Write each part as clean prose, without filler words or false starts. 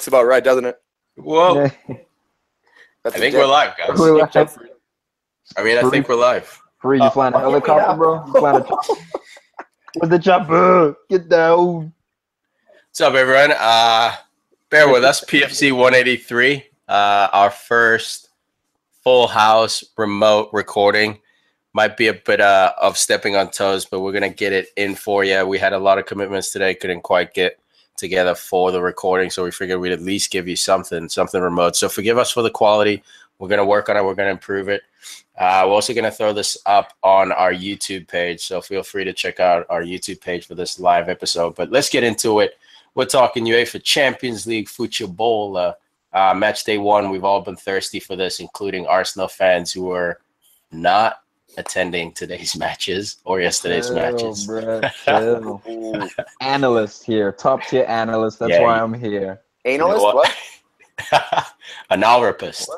looks about right, doesn't it? Whoa. That's I think we're live, guys. I think we're live. Farid, you flying a helicopter, bro? You flying with the chopper? Get down. What's up, everyone? Bear with us. PFC 183. Our first full house remote recording. Might be a bit of stepping on toes, but we're going to get it in for you. We had a lot of commitments today. Couldn't quite get together for the recording, so we figured we'd at least give you something remote. So forgive us for the quality. We're going to work on it. We're going to improve it. We're also going to throw this up on our YouTube page, so feel free to check out our YouTube page for this live episode. But let's get into it. We're talking UEFA Champions League football. Match day one. We've all been thirsty for this, including Arsenal fans who were not attending today's matches or yesterday's matches. Chill. Analyst here, top tier analyst. That's why I'm here. Analyst? You know what? Analrapist.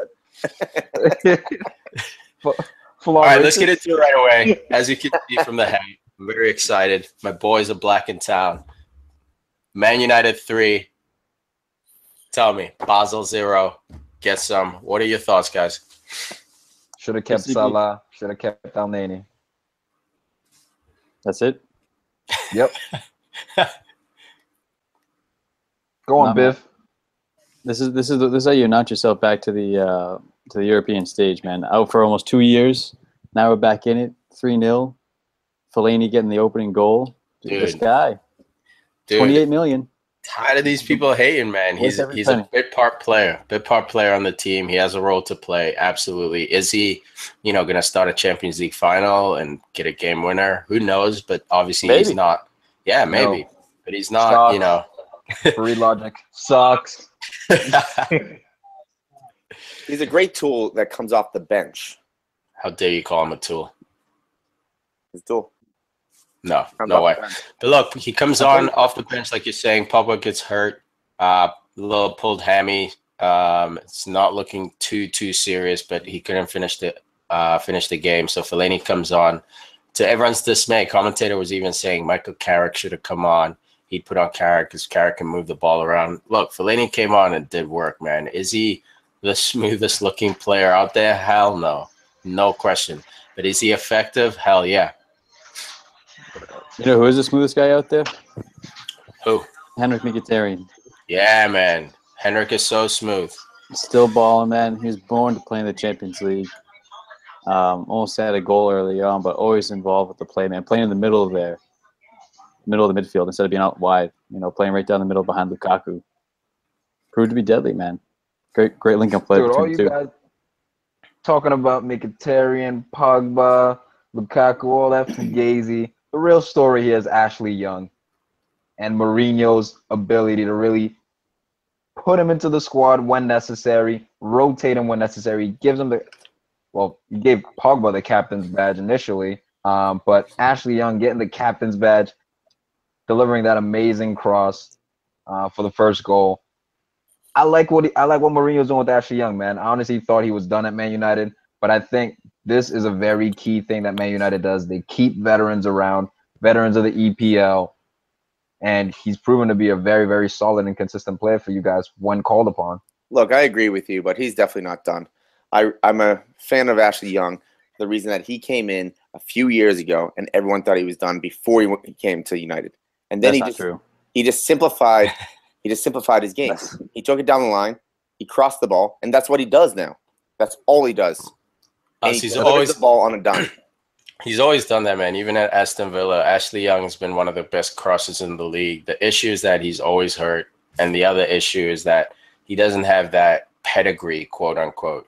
All right, let's get into it right away. As you can see from the head, I'm very excited. My boys are black in town. Man United 3. Tell me, Basel 0. Get some. What are your thoughts, guys? Should have kept Salah. Should have kept Al-Nani. That's it? Yep. Go on, Biff. This is how you announce yourself back to the European stage, man. Out for almost 2 years. Now we're back in it. 3-0. Fellaini getting the opening goal. Dude. This guy. 28 million. Tired of these people hating, man. He's a bit part player on the team. He has a role to play. Absolutely. Is he, going to start a Champions League final and get a game winner? Who knows? But obviously he's not. Yeah, maybe. No. But he's not, Free logic. Sucks. He's a great tool that comes off the bench. How dare you call him a tool? He's a tool. No way. But look, he comes on off the bench, like you're saying. Pogba gets hurt, little pulled hammy. It's not looking too serious, but he couldn't finish the game. So Fellaini comes on. To everyone's dismay, commentator was even saying Michael Carrick should have come on. He'd put on Carrick because Carrick can move the ball around. Look, Fellaini came on and did work, man. Is he the smoothest looking player out there? Hell no. No question. But is he effective? Hell yeah. You know who is the smoothest guy out there? Who? Henrik Mkhitaryan. Yeah, man. Henrik is so smooth. Still balling, man. He was born to play in the Champions League. Almost had a goal early on, but always involved with the play, man. Playing in the middle of the midfield instead of being out wide. Playing right down the middle behind Lukaku. Proved to be deadly, man. Great link-up play between the two. Guys talking about Mkhitaryan, Pogba, Lukaku, all that fugazi. The real story here is Ashley Young and Mourinho's ability to really put him into the squad when necessary, rotate him when necessary, gives him he gave Pogba the captain's badge initially, but Ashley Young getting the captain's badge, delivering that amazing cross for the first goal. I like what Mourinho's doing with Ashley Young, man. I honestly thought he was done at Man United, but I think this is a very key thing that Man United does. They keep veterans around, veterans of the EPL, and he's proven to be a very, very solid and consistent player for you guys when called upon. Look, I agree with you, but he's definitely not done. I'm a fan of Ashley Young. The reason that he came in a few years ago and everyone thought he was done before he came to United, and then he just simplified his game. He took it down the line, he crossed the ball, and that's what he does now. That's all he does. He's always the ball on a dime. He's always done that, man. Even at Aston Villa, Ashley Young's been one of the best crossers in the league. The issue is that he's always hurt, and the other issue is that he doesn't have that pedigree, quote unquote.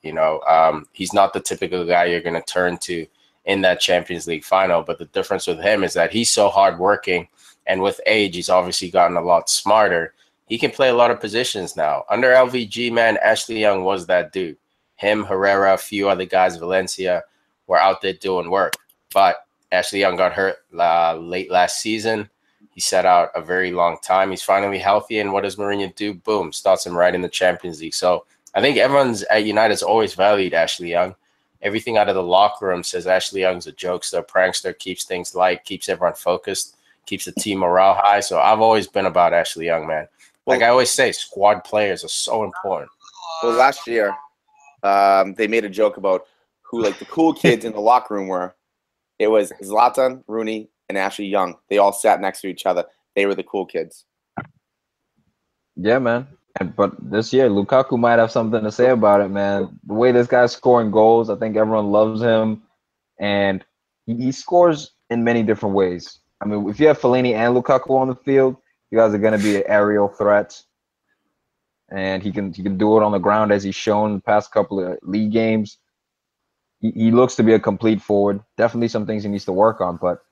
He's not the typical guy you're going to turn to in that Champions League final. But the difference with him is that he's so hardworking, and with age, he's obviously gotten a lot smarter. He can play a lot of positions now. Under LVG, man, Ashley Young was that dude. Him, Herrera, a few other guys, Valencia, were out there doing work. But Ashley Young got hurt late last season. He sat out a very long time. He's finally healthy, and what does Mourinho do? Boom, starts him right in the Champions League. So I think everyone's at United's always valued Ashley Young. Everything out of the locker room says Ashley Young's a jokester, prankster, keeps things light, keeps everyone focused, keeps the team morale high. So I've always been about Ashley Young, man. Like I always say, squad players are so important. Well, last year, they made a joke about who like the cool kids in the locker room were. It was Zlatan, Rooney, and Ashley Young. They all sat next to each other. They were the cool kids. Yeah, man. But this year, Lukaku might have something to say about it, man. The way this guy's scoring goals, I think everyone loves him, and he scores in many different ways. I mean, if you have Fellaini and Lukaku on the field, you guys are going to be aerial threats, and he can do it on the ground as he's shown the past couple of league games. He looks to be a complete forward. Definitely some things he needs to work on, but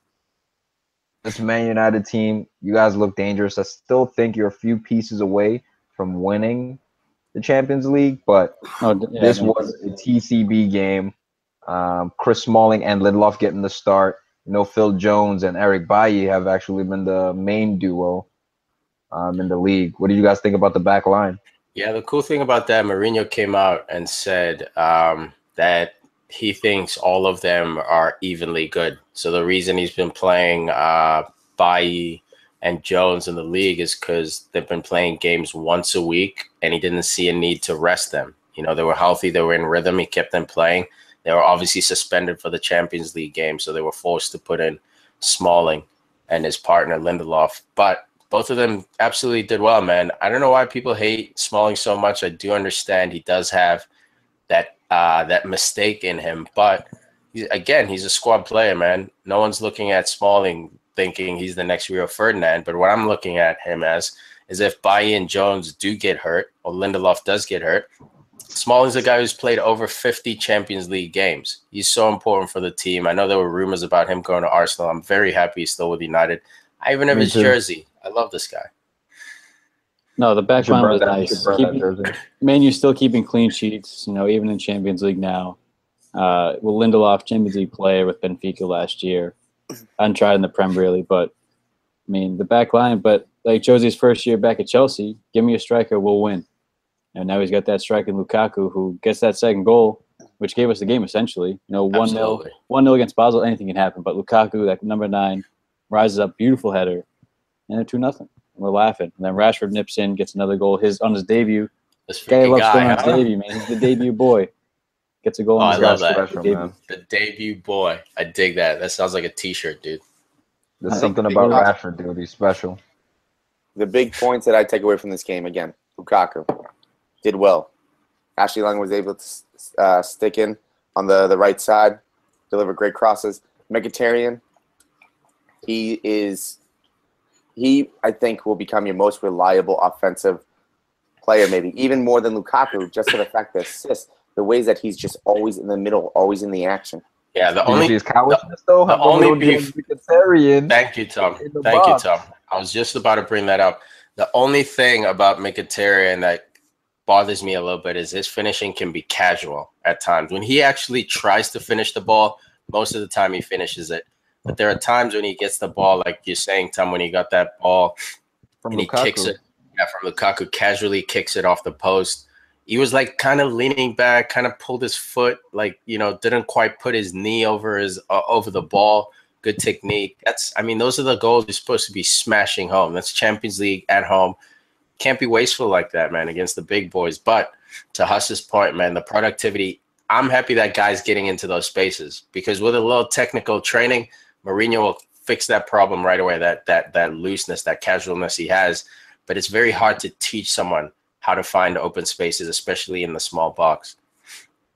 this Man United team, you guys look dangerous. I still think you're a few pieces away from winning the Champions League, but this was a TCB game. Chris Smalling and Lindelof getting the start. Phil Jones and Eric Bailly have actually been the main duo in the league. What do you guys think about the back line? Yeah, the cool thing about that, Mourinho came out and said that he thinks all of them are evenly good. So the reason he's been playing Bailly and Jones in the league is because they've been playing games once a week, and he didn't see a need to rest them. They were healthy, they were in rhythm, he kept them playing. They were obviously suspended for the Champions League game, so they were forced to put in Smalling and his partner Lindelof. But both of them absolutely did well, man. I don't know why people hate Smalling so much. I do understand he does have that mistake in him, but he's a squad player, man. No one's looking at Smalling thinking he's the next Rio Ferdinand, but what I'm looking at him as is if Bailly and Jones do get hurt, or Lindelof does get hurt, Smalling's a guy who's played over 50 Champions League games. He's so important for the team. I know there were rumors about him going to Arsenal. I'm very happy he's still with United. I even have his jersey. I love this guy. No, the back line was nice. Man, you're still keeping clean sheets, even in Champions League now. Lindelof, Champions League player with Benfica last year. Untried in the Prem, really, but, I mean, the back line, but like Josie's first year back at Chelsea, give me a striker, we'll win. And now he's got that striker in Lukaku who gets that second goal, which gave us the game essentially. 1-0 against Basel, anything can happen. But Lukaku, that number 9, rises up, beautiful header, and they're 2-0. We're laughing. And then Rashford nips in, gets another goal. On his debut. This guy loves going on his debut, man. He's the debut boy. Gets a goal. I love that. The debut boy. I dig that. That sounds like a T-shirt, dude. There's something about Rashford, dude. He's special. The big points that I take away from this game, again, Lukaku did well. Ashley Young was able to stick in on the right side, deliver great crosses. Mkhitaryan, he, I think, will become your most reliable offensive player, maybe even more than Lukaku, just for the fact that assists, the ways that he's just always in the middle, always in the action. Yeah, the only beef. Thank you, Tom. Thank you, Tom. I was just about to bring that up. The only thing about Mkhitaryan that bothers me a little bit is his finishing can be casual at times. When he actually tries to finish the ball, most of the time he finishes it. But there are times when he gets the ball, like you're saying, Tom, when he got that ball and he kicks it. Yeah, from Lukaku, casually kicks it off the post. He was like kind of leaning back, kind of pulled his foot, like, didn't quite put his knee over the ball. Good technique. Those are the goals you're supposed to be smashing home. That's Champions League at home. Can't be wasteful like that, man, against the big boys. But to Huss's point, man, the productivity, I'm happy that guy's getting into those spaces because with a little technical training, Mourinho will fix that problem right away, that looseness, that casualness he has. But it's very hard to teach someone how to find open spaces, especially in the small box.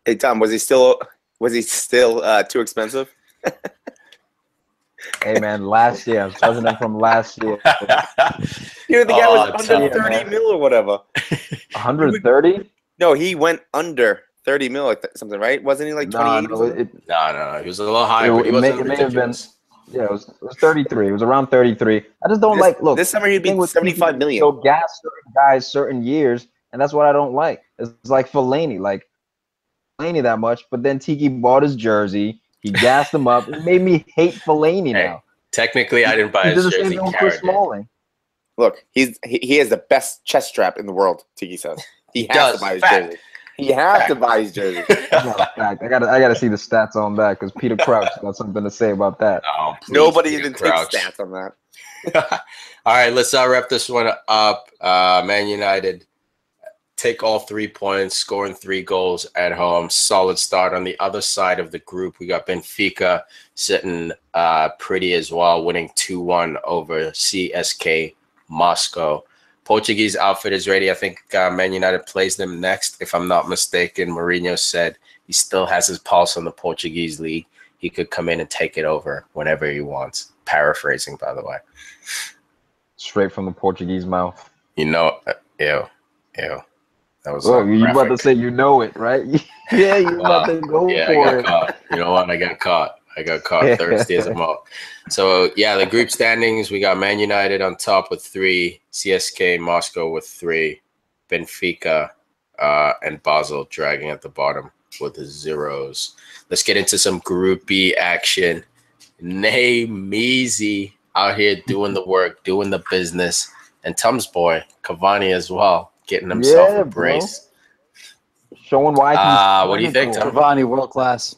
Hey, Tom, was he still too expensive? Hey, man, last year. I'm judging him from last year. The guy was under 30 mil or whatever. 130? No, he went under 30 mil, something, right? Wasn't he like 28? No. He was a little higher, but he wasn't ridiculous. Yeah, it was 33. It was around 33. I just don't look. This summer he'd be 75 million. So gas certain guys certain years, and that's what I don't like. It's like Fellaini, that much, but then Tiki bought his jersey. He gassed him up. It made me hate Fellaini now. Technically, I didn't buy his jersey. Chris Smalling. Look, he has the best chest strap in the world, Tiki says. He has to buy his jersey. He has to buy his jersey. I gotta see the stats on that because Peter Crouch got something to say about that. Nobody even takes stats on that. All right, let's wrap this one up. Man United take all 3 points, scoring 3 goals at home. Solid start. On the other side of the group, we got Benfica sitting pretty as well, winning 2-1 over CSK Moscow. Portuguese outfit is ready. I think Man United plays them next, if I'm not mistaken. Mourinho said he still has his pulse on the Portuguese league. He could come in and take it over whenever he wants. Paraphrasing, by the way. Straight from the Portuguese mouth. Ew. That was you about to say you know it, right? Yeah, you about to go for it. Caught. You know what? I got caught. Thirsty as a malt. So, the group standings, we got Man United on top with 3, CSK Moscow with 3, Benfica and Basel dragging at the bottom with the 0s. Let's get into some Group B action. Measy out here doing the work, doing the business. And Tom's boy, Cavani as well, getting himself a brace. Bro. Showing why he's what do you think, Tom? Cavani, world class.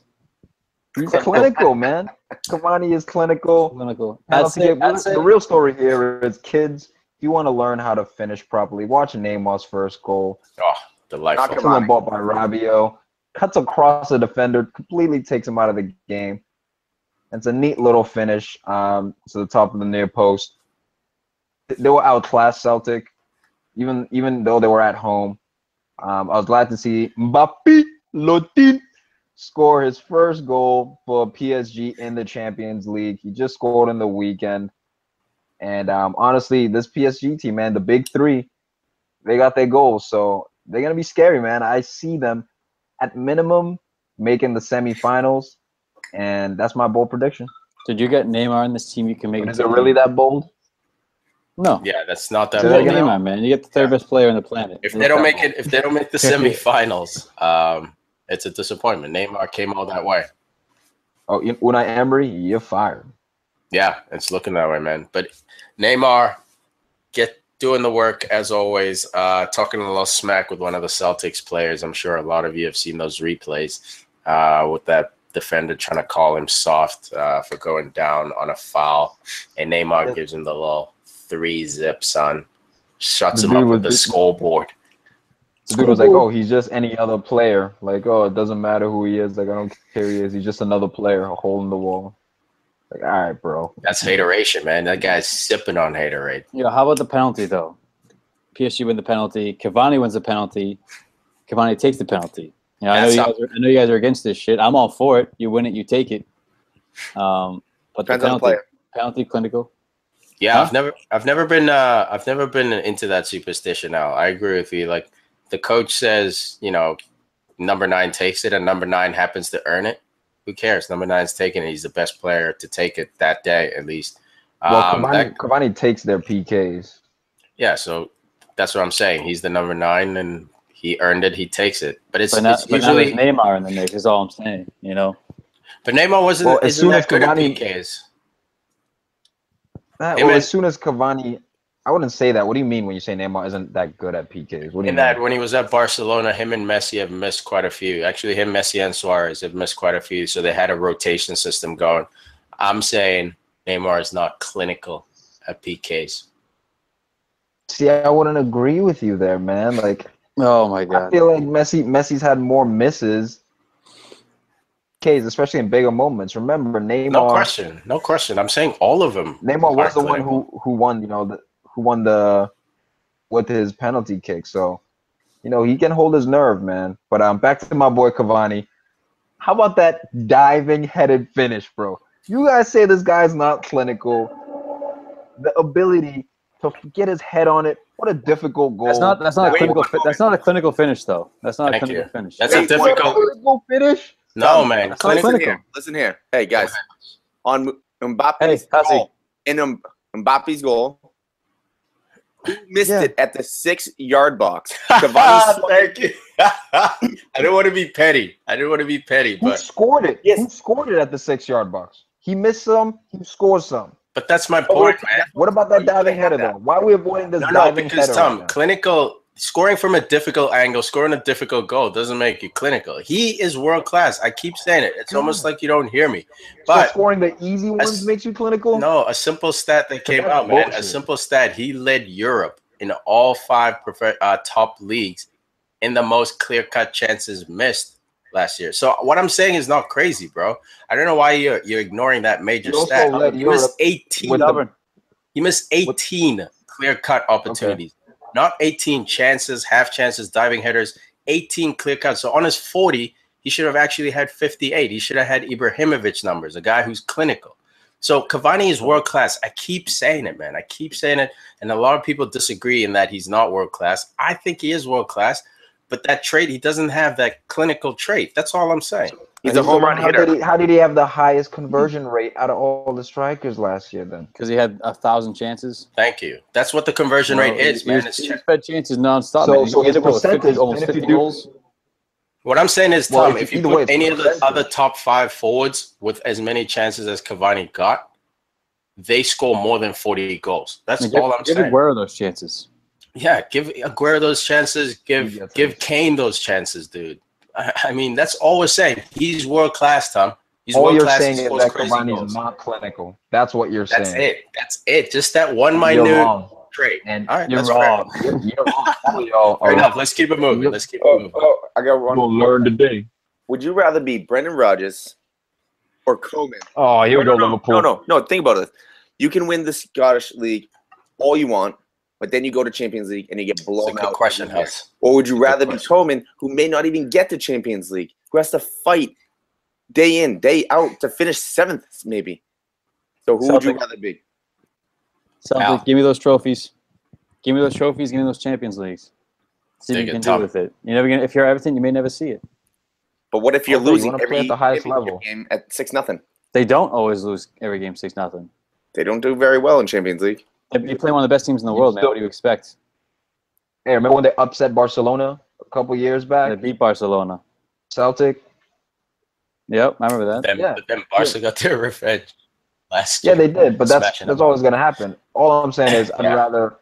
He's clinical, man. Cavani is clinical. The real story here is, kids, if you want to learn how to finish properly, watch Neymar's first goal. Oh, delightful. Excellent ball by Rabiot. Cuts across the defender, completely takes him out of the game. It's a neat little finish to the top of the near post. They were outclassed Celtic, even though they were at home. I was glad to see Mbappé Lotin score his first goal for PSG in the Champions League. He just scored in the weekend. And honestly, this PSG team, man, the big 3, they got their goals. So they're going to be scary, man. I see them at minimum making the semifinals. And that's my bold prediction. Did you get Neymar in this team? You can make it. Is it really that bold? No. Yeah, that's not that bold. Neymar, man. You get the third best player on the planet. If they don't make the semifinals, it's a disappointment. Neymar came all that way. Oh, Unai Emery, you're fired. Yeah, it's looking that way, man. But Neymar, doing the work as always. Talking a little smack with one of the Celtics players. I'm sure a lot of you have seen those replays with that defender trying to call him soft for going down on a foul, and Neymar gives him the little 3-zip, son. Shuts him up with the scoreboard. The dude was like, oh, he's just any other player. Like, oh, it doesn't matter who he is. Like, I don't care who he is. He's just another player, a hole in the wall. Like, all right, bro. That's hateration, man. That guy's sipping on haterade. How about the penalty, though? PSG win the penalty. Cavani wins the penalty. Cavani takes the penalty. I know you guys are against this shit. I'm all for it. You win it, you take it. But the penalty clinical. Yeah, huh? I've never been into that superstition now. I agree with you. Like, the coach says, number 9 takes it and number 9 happens to earn it. Who cares? Number 9's taking it. He's the best player to take it that day, at least. Well, Cavani takes their PKs. Yeah, so that's what I'm saying. He's the number 9 and he earned it. He takes it. But it's usually now Neymar in the mix is all I'm saying, But Neymar wasn't as soon as good at PKs. As soon as Cavani, I wouldn't say that. What do you mean when you say Neymar isn't that good at PKs? What do you mean? When he was at Barcelona, him and Messi have missed quite a few. Actually, him, Messi, and Suarez have missed quite a few. So they had a rotation system going. I'm saying Neymar is not clinical at PKs. See, I wouldn't agree with you there, man. Like, oh my God, I feel like Messi's had more misses. PKs, especially in bigger moments. Remember, Neymar. No question. I'm saying all of them. Neymar was the one who won. Who won with his penalty kick. So, he can hold his nerve, man. But back to my boy Cavani. How about that diving headed finish, bro? You guys say this guy's not clinical. The ability to get his head on it. What a difficult goal. That's not a clinical. That's not a clinical finish, though. That's not a clinical finish. That's a difficult finish. No, man. Listen here. Hey, guys. On Mbappe's goal, in Mbappe's goal, who missed it at the 6-yard box? Thank you. I don't want to be petty. But who scored it? Yes. Who scored it at the 6-yard box? He missed some. He scored some. But that's my point, man. What about that diving header, though? Why are we avoiding this diving header? Because, Tom, clinical, scoring from a difficult angle, scoring a difficult goal doesn't make you clinical. He is world class. I keep saying it. It's almost like you don't hear me. But so scoring the easy ones makes you clinical? No, a simple stat that came out, man. Bullshit. A simple stat. He led Europe in all 5 top leagues in the most clear-cut chances missed last year. So what I'm saying is not crazy, bro. I don't know why you're ignoring that major stat. He missed 18. He missed 18 clear-cut opportunities. Okay. Not 18 chances, half chances, diving headers, 18 clear-cuts. So on his 40, he should have actually had 58. He should have had Ibrahimovic numbers, a guy who's clinical. So Cavani is world-class. I keep saying it, man. I keep saying it. And a lot of people disagree in that he's not world-class. I think he is world-class. But that trait, he doesn't have that clinical trait. That's all I'm saying. He's a home run hitter. How did he have the highest conversion rate out of all the strikers last year then? Because he had 1,000 chances. Thank you. That's what the conversion rate is, man. He spread chances nonstop. So his percentage, almost 50 goals. What I'm saying is, Tom, if you put any of the other top 5 forwards with as many chances as Cavani got, they score more than 40 goals. That's all I'm saying. Where are those chances? Yeah, give Aguero those chances. Give Kane those chances, dude. I mean, that's all we're saying. He's world class, Tom. He's all world class. You're saying is that Cavani is not clinical. That's what you're saying. That's it. Just that one minute trait. And right, you're wrong. You're wrong. Fair enough. Let's keep it moving. Let's keep it moving. I got one. We'll learn today. Would you rather be Brendan Rodgers or Coleman? Oh, here we go, Liverpool. No. Think about this. You can win the Scottish League all you want, but then you go to Champions League and you get blown out. That's a good question, Huss. Or would you rather be Coleman, who may not even get to Champions League, who has to fight day in, day out to finish 7th, maybe? So who would you rather be? Celtic, give me those trophies. Give me those trophies. Give me those Champions Leagues. See what you can do with it. You're never gonna. If you're Everton, you may never see it. But what if you're losing every game at 6-0? They don't always lose every game 6-0. They don't do very well in Champions League. You play one of the best teams in the world, man. What do you expect? Hey, remember when they upset Barcelona a couple years back? They beat Barcelona. Celtic. Yep, I remember that. But then Barca got their revenge last year. Yeah, they did, but that's always going to happen. All I'm saying is I'd rather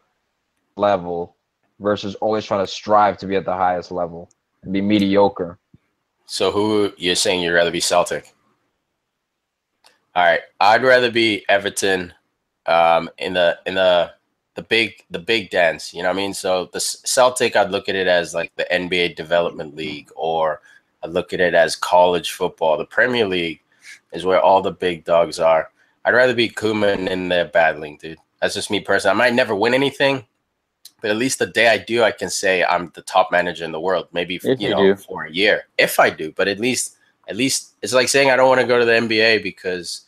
level versus always trying to strive to be at the highest level and be mediocre. So who you're saying you'd rather be Celtic? All right, I'd rather be Everton. In the big dance, you know what I mean? So the Celtic, I'd look at it as like the NBA development league, or I'd look at it as college football. The Premier League is where all the big dogs are. I'd rather be Koeman in there battling, dude. That's just me personally. I might never win anything, but at least the day I do, I can say I'm the top manager in the world. Maybe for a year, if I do. But at least it's like saying I don't want to go to the NBA because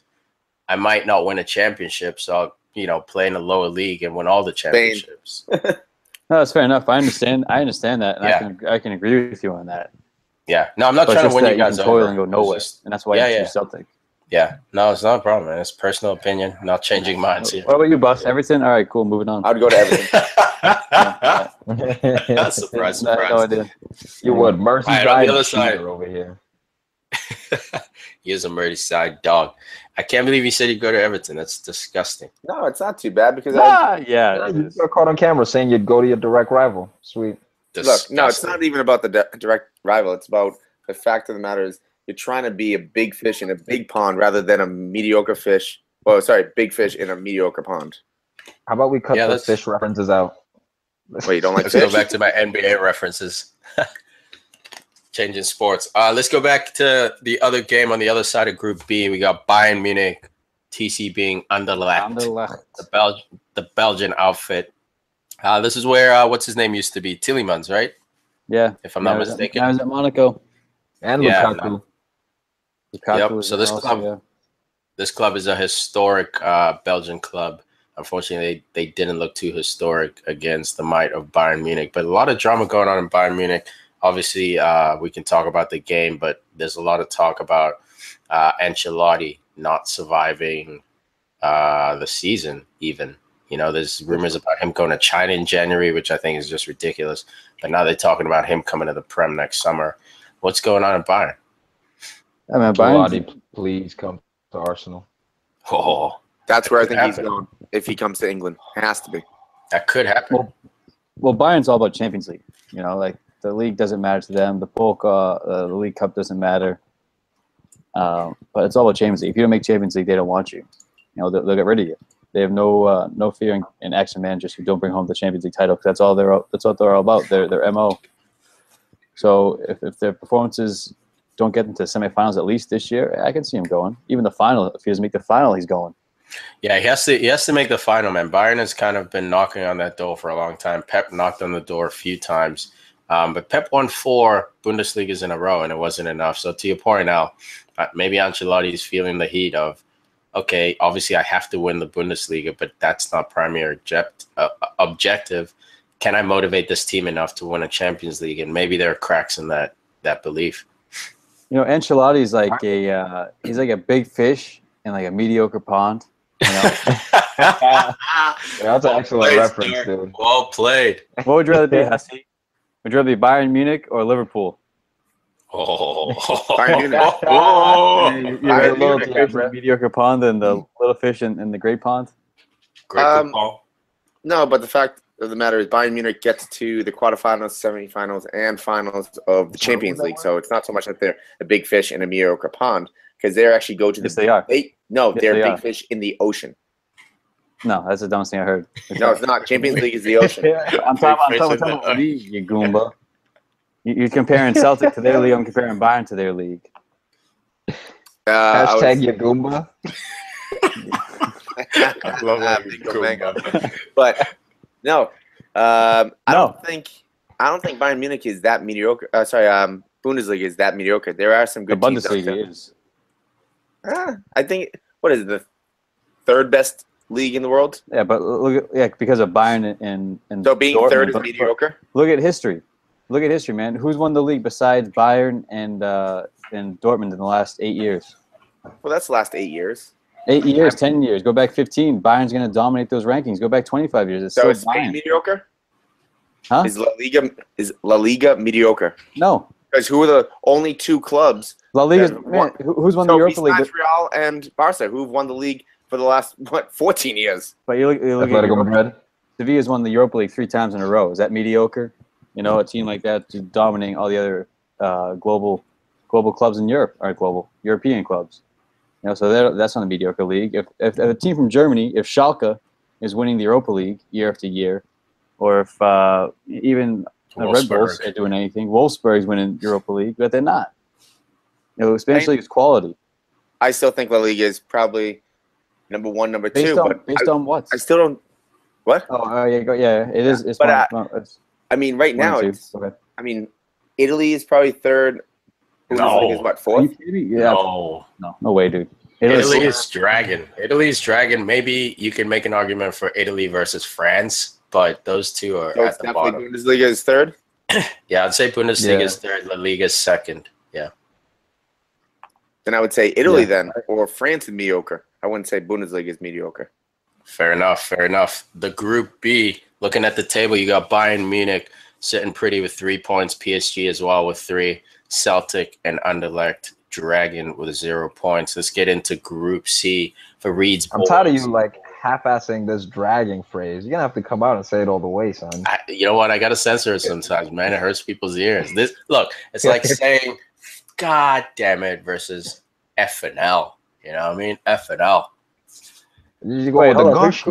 I might not win a championship, so I'll, play in a lower league and win all the championships. No, that's fair enough. I understand that, and I can agree with you on that. Yeah. No, I'm not trying to win you guys over. And go nowhere, and that's why you choose Celtic. Yeah. No, it's not a problem, man. It's personal opinion. Not changing minds here. What about you, Bus? Everton? All right, cool. Moving on. I'd go to Everton. Surprise. No idea. You would. Merseyside on the other side over here. He is a Merseyside dog. I can't believe he said he'd go to Everton. That's disgusting. No, it's not too bad because you got caught on camera saying you'd go to your direct rival. Sweet. Disgusting. Look, no, it's not even about the direct rival. It's about the fact of the matter is you're trying to be a big fish in a big pond rather than a mediocre fish. Well, sorry, big fish in a mediocre pond. How about we cut the fish references out? Wait, you don't like Let's fish? go back to my NBA references. Changing sports. Let's go back to the other game on the other side of Group B. We got Bayern Munich, TC being Anderlecht. The Belgian outfit. This is where what's his name used to be, Tillemans, right? Yeah, if I'm not mistaken. Now he's at Monaco. And Lukaku. Yep. So this club is a historic Belgian club. Unfortunately, they didn't look too historic against the might of Bayern Munich. But a lot of drama going on in Bayern Munich. Obviously, we can talk about the game, but there's a lot of talk about Ancelotti not surviving the season even. There's rumors about him going to China in January, which I think is just ridiculous. But now they're talking about him coming to the Prem next summer. What's going on in Bayern? I mean, Bayern, please come to Arsenal. Oh, that's where I think he's going if he comes to England. It has to be. That could happen. Well, Bayern's all about Champions League. You know, like the league doesn't matter to them. The Polka, the League Cup doesn't matter. But it's all about Champions League. If you don't make Champions League, they don't want you. You know, they'll get rid of you. They have no fear in action managers who don't bring home the Champions League title. That's what they're all about. Their MO. So if their performances don't get into semifinals at least this year, I can see him going. Even the final, if he doesn't make the final, he's going. Yeah, he has to make the final, man. Bayern has kind of been knocking on that door for a long time. Pep knocked on the door a few times. But Pep won 4 Bundesligas in a row, and it wasn't enough. So to your point now, maybe Ancelotti is feeling the heat of, okay, obviously I have to win the Bundesliga, but that's not primary objective. Can I motivate this team enough to win a Champions League? And maybe there are cracks in that belief. You know, Ancelotti's like he's like a big fish in like a mediocre pond. You know? Yeah, that's an excellent reference, dude. Well played. What would you rather be, Hussey? Would you rather be Bayern Munich or Liverpool? Oh, Bayern Munich. You're a little fish in the mediocre pond than the little fish in the great pond? Great football. No, but the fact of the matter is Bayern Munich gets to the quarterfinals, semifinals, and finals of the Champions League. So it's not so much that they're a big fish in a mediocre pond, because they actually go to the... Yes, they are. They're big fish in the ocean. No, that's the dumbest thing I heard. No, it's not. Champions League is the ocean. I'm talking about league, you Goomba. You're comparing Celtic to their league. I'm comparing Bayern to their league. Hashtag your Goomba. But no, I don't think Bayern Munich is that mediocre. Bundesliga is that mediocre. There are some good teams. The Bundesliga is. I think, what is it, the third best league in the world? Yeah, but look at because of Bayern and so being Dortmund, third is mediocre. Look at history. Look at history, man. Who's won the league besides Bayern and Dortmund in the last 8 years? Well, that's the last 8 years. 8 years, 10 years. Go back 15. Bayern's going to dominate those rankings. Go back 25 years. It's so still is Spain Bayern. mediocre? Huh? Is La Liga mediocre? No. Because who are the only 2 clubs? La Liga. Who's won the Europa League? Real and Barca, who've won the league for the last 14 years. But you look Atletico Madrid. Sevilla's won the Europa League 3 times in a row. Is that mediocre? You know, a team like that just dominating all the other global clubs in Europe, or global European clubs. You know, so that's not a mediocre league. If a team from Germany, if Schalke is winning the Europa League year after year, or if even the Red Bulls are doing anything, Wolfsburg's winning Europa League, but they're not. You know, Spanish league is quality. I still think La Liga is probably number 1, number 2. Based on what? I still don't. What? Oh, yeah, it is. It's but it's I mean, right now, okay. I mean, Italy is probably 3rd. Bundesliga is what, 4th? Yeah. No way, dude. Italy is dragging. Italy's dragging. Maybe you can make an argument for Italy versus France, but those 2 are at the bottom. Bundesliga is 3rd? Yeah, I'd say Bundesliga is 3rd, La Liga is 2nd. Yeah. Then I would say Italy then, or France is mediocre. I wouldn't say Bundesliga is mediocre. Fair enough. The Group B, looking at the table, you got Bayern Munich sitting pretty with 3 points, PSG as well with 3, Celtic and Anderlecht dragging with 0 points. Let's get into Group C. Farid's I'm tired of you half-assing this dragging phrase. You're gonna have to come out and say it all the way, son. You know what? I gotta censor it sometimes, man. It hurts people's ears. It's like saying "God damn it" versus F and L. You know what I mean? F and L. Did you go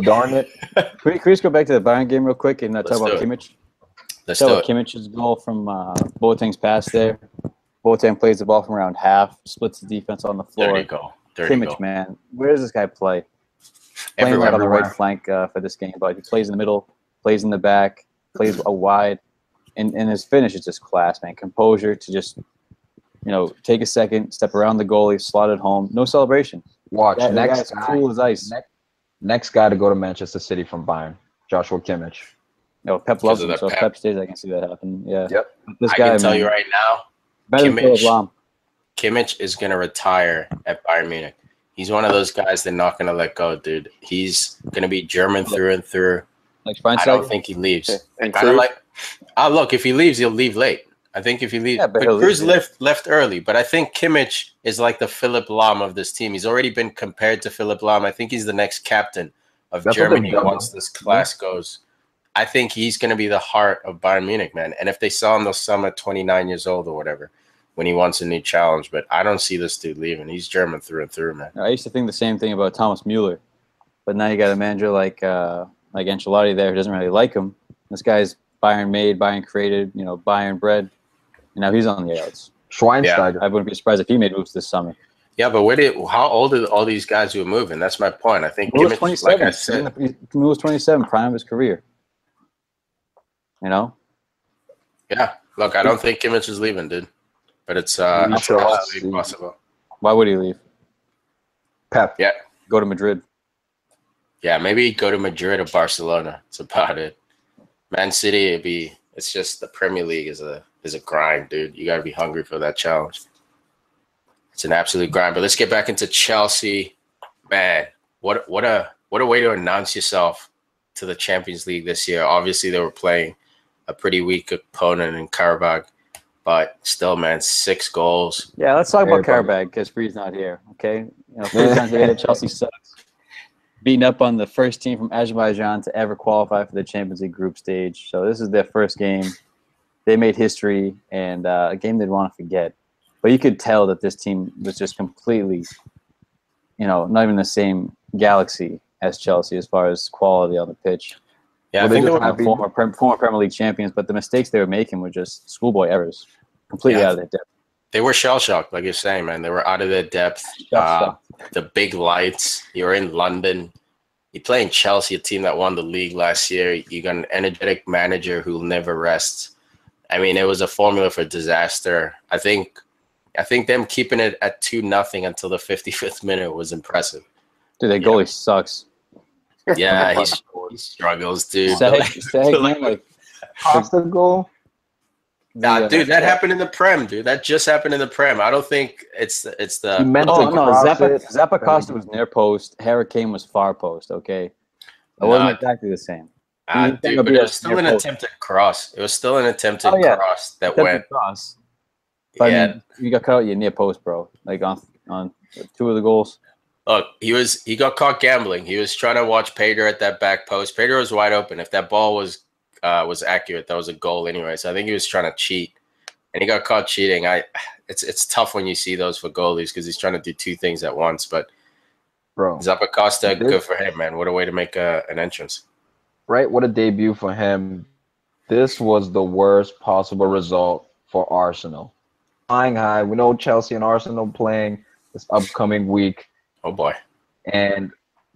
darn it? Can we just go back to the Bayern game real quick and talk about Kimmich? Let's do it. Kimmich's goal from Boateng's pass there. Boateng plays the ball from around half, splits the defense on the floor. There you go. Kimmich, man, where does this guy play? Playing right on the right flank for this game, but he plays in the middle, plays in the back, plays a wide, and his finish is just class, man. Composure to just, take a second, step around the goalie, slot it home, no celebration. Watch that next guy's cool as ice. Next guy to go to Manchester City from Bayern, Joshua Kimmich. No, Pep loves him, so if Pep stays, I can see that happen. Yeah. Yep. This I guy, can tell you right now, Kimmich is going to retire at Bayern Munich. He's one of those guys they're not going to let go, dude. He's going to be German through and through. I don't think he leaves. And kind of look, if he leaves, he'll leave late. I think if he leaves, but Cruz left early. But I think Kimmich is like the Philipp Lahm of this team. He's already been compared to Philipp Lahm. I think he's the next captain of Germany once this class goes. I think he's going to be the heart of Bayern Munich, man. And if they sell him, they'll sell him at 29 years old or whatever when he wants a new challenge. But I don't see this dude leaving. He's German through and through, man. I used to think the same thing about Thomas Mueller, but now you got a manager like Ancelotti there who doesn't really like him. This guy's Bayern made, Bayern created, Bayern bred, and now he's on the outs. Schweinsteiger. I wouldn't be surprised if he made moves this summer. Yeah, but how old are all these guys who are moving? That's my point. I think Mueller's 27. Like I said, Mueller's 27, prime of his career. Yeah. Look, I don't think Kimmich is leaving, dude. But it's possible. Why would he leave? Pep. Yeah. Go to Madrid. Yeah, maybe go to Madrid or Barcelona. That's about it. Man City, it's just the Premier League is a grind, dude. You got to be hungry for that challenge. It's an absolute grind. But let's get back into Chelsea. Man, what a way to announce yourself to the Champions League this year. Obviously, they were playing a pretty weak opponent in Karabakh, but still, man, 6 goals. Yeah, let's talk about Karabakh because Farid's not here. Okay, Farid's not here. Chelsea sucks. Beating up on the first team from Azerbaijan to ever qualify for the Champions League group stage. So this is their first game. They made history and a game they'd want to forget. But you could tell that this team was just completely, not even the same galaxy as Chelsea as far as quality on the pitch. Yeah, I think they were former Premier League champions, but the mistakes they were making were just schoolboy errors, completely out of their depth. They were shell-shocked, like you're saying, man. They were out of their depth. The big lights. You're in London. You're playing Chelsea, a team that won the league last year. You got an energetic manager who'll never rest. I mean, it was a formula for disaster. I think them keeping it at 2-0 until the 55th minute was impressive. Dude, that goalie sucks. Yeah, he struggles, dude. Costa goal. Nah, dude, that happened in the Prem, dude. That just happened in the Prem. I don't think it's the. Zappa Costa was near post. Hurricane was far post. Okay, it wasn't exactly the same. Dude, but it was still an attempted cross. It was still an attempted cross that went. Cross. But I mean, you got cut out your near post, bro. Like on 2 of the goals. Look, he got caught gambling. He was trying to watch Pedro at that back post. Pedro was wide open. If that ball was accurate, that was a goal anyway. So I think he was trying to cheat, and he got caught cheating. It's tough when you see those for goalies because he's trying to do 2 things at once. But bro, Zappa Costa, good for him, man. What a way to make an entrance. Right, what a debut for him. This was the worst possible result for Arsenal. Flying high. We know Chelsea and Arsenal playing this upcoming week. Oh boy! And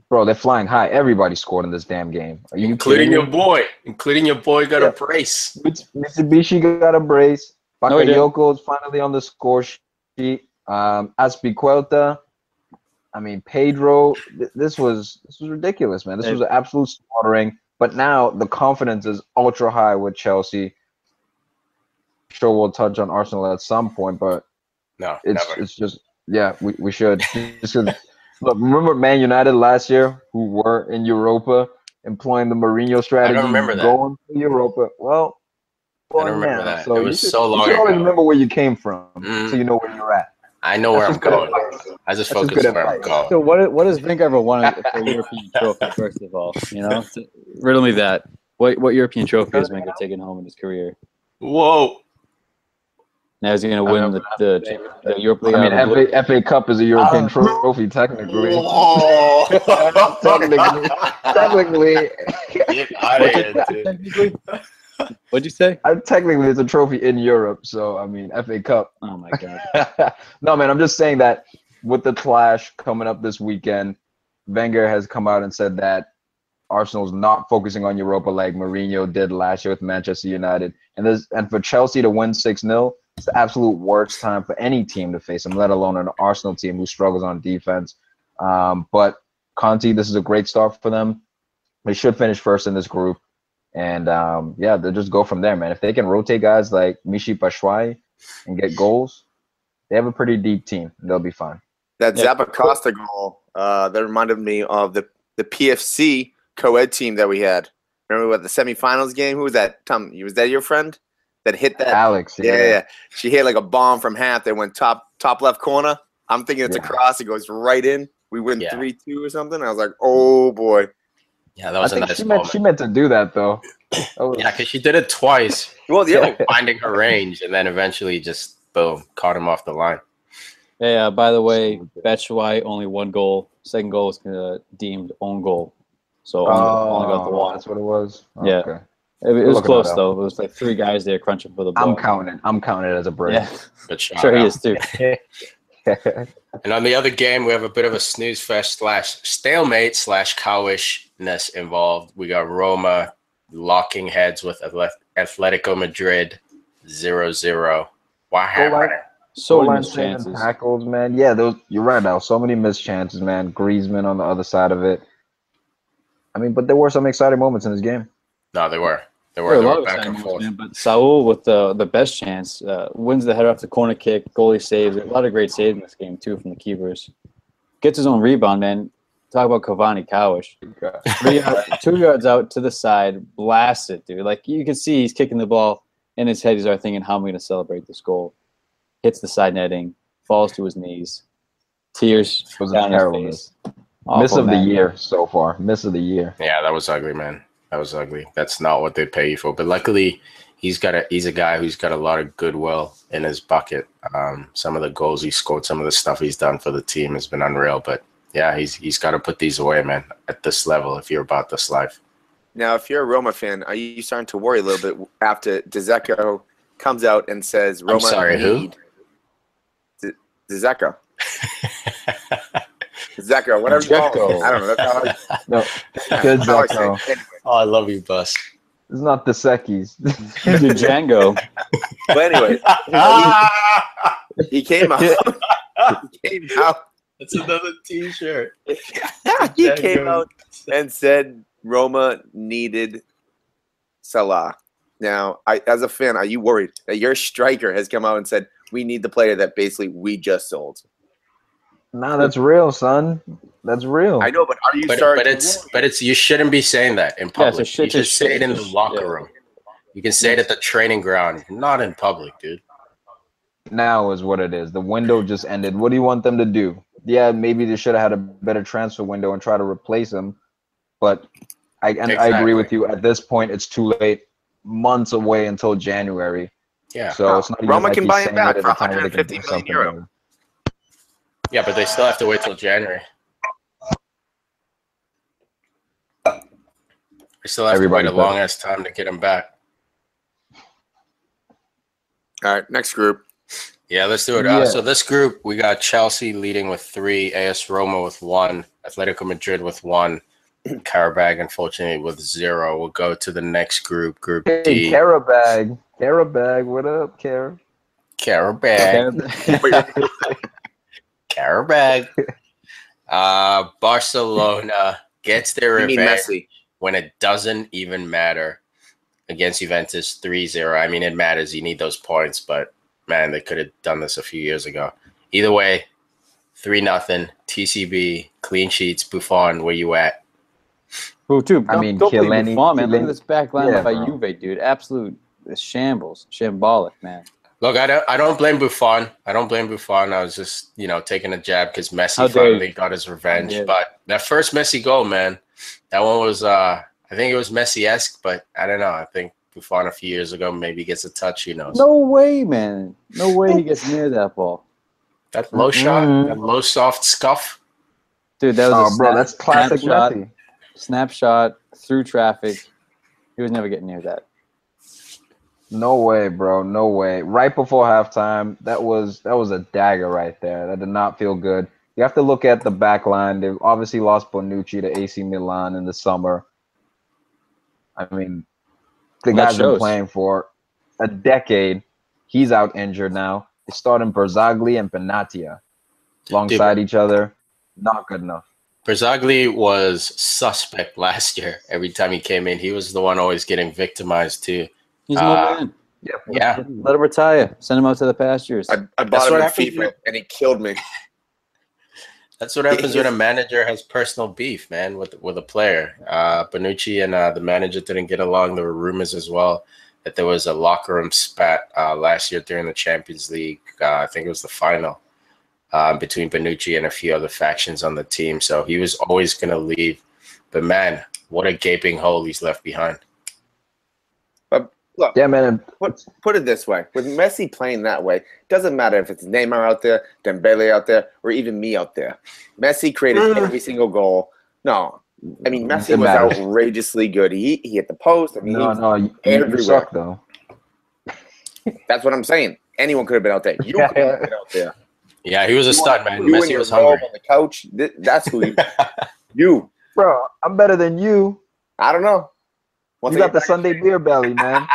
bro, they're flying high. Everybody scored in this damn game. Are you including your boy? Including your boy got a brace. Mitsubishi got a brace. Bakayoko is finally on the score sheet. Aspilicueta. I mean, Pedro. This was ridiculous, man. This was an absolute slaughtering. But now the confidence is ultra high with Chelsea. Sure, we'll touch on Arsenal at some point, but it's just we should. Look, remember Man United last year, who were in Europa, employing the Mourinho strategy, going to Europa. Well, I don't remember that. So it was so long ago. You always remember where you came from, so you know where you're at. I know where I'm going. I just focus where I'm going. So what does Vink ever want for a European trophy? First of all, riddle me that. What European trophy has Vink taken home in his career? Whoa. Now he's going to win the Europe League. I mean, FA Cup is a European trophy, technically. Technically. What'd you say? Technically, it's a trophy in Europe. So, I mean, FA Cup. Oh, my God. No, man, I'm just saying that with the clash coming up this weekend, Wenger has come out and said that Arsenal's not focusing on Europa like Mourinho did last year with Manchester United. And for Chelsea to win 6-0, it's the absolute worst time for any team to face them, let alone an Arsenal team who struggles on defense. But Conte, this is a great start for them. They should finish first in this group. And, they'll just go from there, man. If they can rotate guys like Michy Batshuayi and get goals, they have a pretty deep team. They'll be fine. That Zappa Costa goal, that reminded me of the PFC co-ed team that we had. Remember what the semifinals game? Who was that? Tom, was that your friend that hit that? Alex, yeah. She hit like a bomb from half that went top left corner. I'm thinking it's a cross. It goes right in. We win 3-2 or something. I was like, oh boy. Yeah, that was a nice moment. She meant to do that though. Yeah, because she did it twice. Well, yeah. Like finding her range, and then eventually just boom, caught him off the line. Yeah. By the way, Batshuayi only one goal. Second goal was deemed own goal, so only got the one. That's what it was. Yeah. Okay. It was close though. It was like 3 guys there crunching for the ball. I'm counting it as a break. Yeah, But sure he is too. And on the other game, we have a bit of a snooze fest / stalemate / cowishness involved. We got Roma locking heads with Atletico Madrid 0-0. What happened? So many missed chances. Tackles, man. Yeah, you're right now. So many missed chances, man. Griezmann on the other side of it. I mean, but there were some exciting moments in this game. No, they were. They There were were back and forth. Man, but Saul with the best chance wins the header off the corner kick. Goalie saves. A lot of great saves in this game too from the keepers. Gets his own rebound, man. Talk about Cavani cowish. 2 yards out to the side, blast it, dude. Like you can see, he's kicking the ball in his head. He's already thinking, "How am I going to celebrate this goal?" Hits the side netting, falls to his knees, tears down his face. Miss of the year so far. Miss of the year. Yeah, that was ugly, man. That was ugly. That's not what they pay you for. But luckily, he's a guy who's got a lot of goodwill in his bucket. Some of the goals he scored, some of the stuff he's done for the team has been unreal. But yeah, he's got to put these away, man. At this level, if you're about this life. Now, if you're a Roma fan, are you starting to worry a little bit after Dzeko comes out and says Roma? I'm sorry, who? Dzeko. Zeko, whatever you call it. I don't know. That's how no, good Zeko. Anyway. Oh, I love you, Bus. It's not the Sekis. The Django. But anyway, he came out. That's another T-shirt. He came out and said Roma needed Salah. Now, as a fan, are you worried that your striker has come out and said we need the player that basically we just sold? Nah, that's real, son. That's real. I know, but are you starting? But it's you shouldn't be saying that in public. You should say it in the locker room. You can say it at the training ground, not in public, dude. Now is what it is. The window just ended. What do you want them to do? Yeah, maybe they should have had a better transfer window and try to replace him. But I agree with you. At this point, it's too late. Months away until January. Yeah. So it's not even Roma like can buy him back for 150 million euro. Yeah, but they still have to wait till January. They still have to wait a long ass time to get him back. All right, next group. Yeah, let's do it. So this group, we got Chelsea leading with 3, AS Roma with 1, Atletico Madrid with 1, Karabag, unfortunately, with 0. We'll go to the next group, Group D. Karabag, what up, Karabag? Karabag. Barcelona gets their revenge when it doesn't even matter against Juventus 3-0. I mean, it matters. You need those points, but man, they could have done this a few years ago. Either way, 3-0, TCB, clean sheets, Buffon, where you at? Who too? I mean, don't believe Chiellini, Buffon, man. Look at this back line by bro. Juve, dude. Absolute shambles. Shambolic, man. Look, I don't blame Buffon. I was just, taking a jab because Messi finally got his revenge. Yeah. But that first Messi goal, man, that one was, I think it was Messi-esque, but I don't know. I think Buffon a few years ago maybe gets a touch, who knows. No way, man. No way he gets near that ball. That low shot, that low soft scuff. Dude, that was that's classic Messi. Snapshot through traffic. He was never getting near that. No way, bro. No way. Right before halftime, that was a dagger right there. That did not feel good. You have to look at the back line. They've obviously lost Bonucci to AC Milan in the summer. I mean, the guy's been playing for a decade. He's out injured now. They're starting Berzagli and Benatia alongside each other. Not good enough. Berzagli was suspect last year. Every time he came in, he was the one always getting victimized too. He's my man. Yeah. Let him retire. Send him out to the pastures. I bought him in FIFA, and he killed me. That's what happens when a manager has personal beef, man, with a player. Bonucci and the manager didn't get along. There were rumors as well that there was a locker room spat last year during the Champions League. I think it was the final between Bonucci and a few other factions on the team. So he was always going to leave. But, man, what a gaping hole he's left behind. Look, Yeah, man. put it this way: with Messi playing that way, doesn't matter if it's Neymar out there, Dembele out there, or even me out there. Messi created every single goal. No, I mean Messi was outrageously good. He hit the post. I mean, he was everywhere. You suck though. That's what I'm saying. Anyone could have been out there. You could have been out there. Yeah, he was a stud, man. You Messi was hungry. on the couch. That's who you. Bro, I'm better than you. I don't know. You got the Sunday beer belly, man.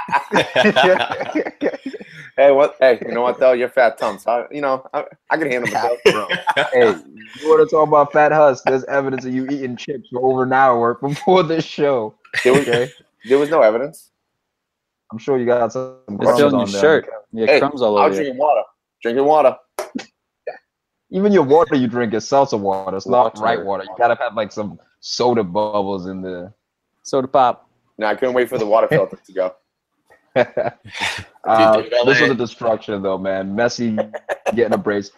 Hey, what? Hey, you know what though? You're fat Tom. So I can handle myself, bro. Hey, you want to talk about Fat Huss? There's evidence of you eating chips for over an hour before this show. There was no evidence. I'm sure you got some It's still in your shirt. Yeah, crumbs all over. I was drinking water. Drinking water. Even your water you drink is seltzer water. It's not right water. You gotta have like some soda bubbles in there. Soda pop. No, I couldn't wait for the water filter to go. This was a destruction, though, man. Messi getting a brace.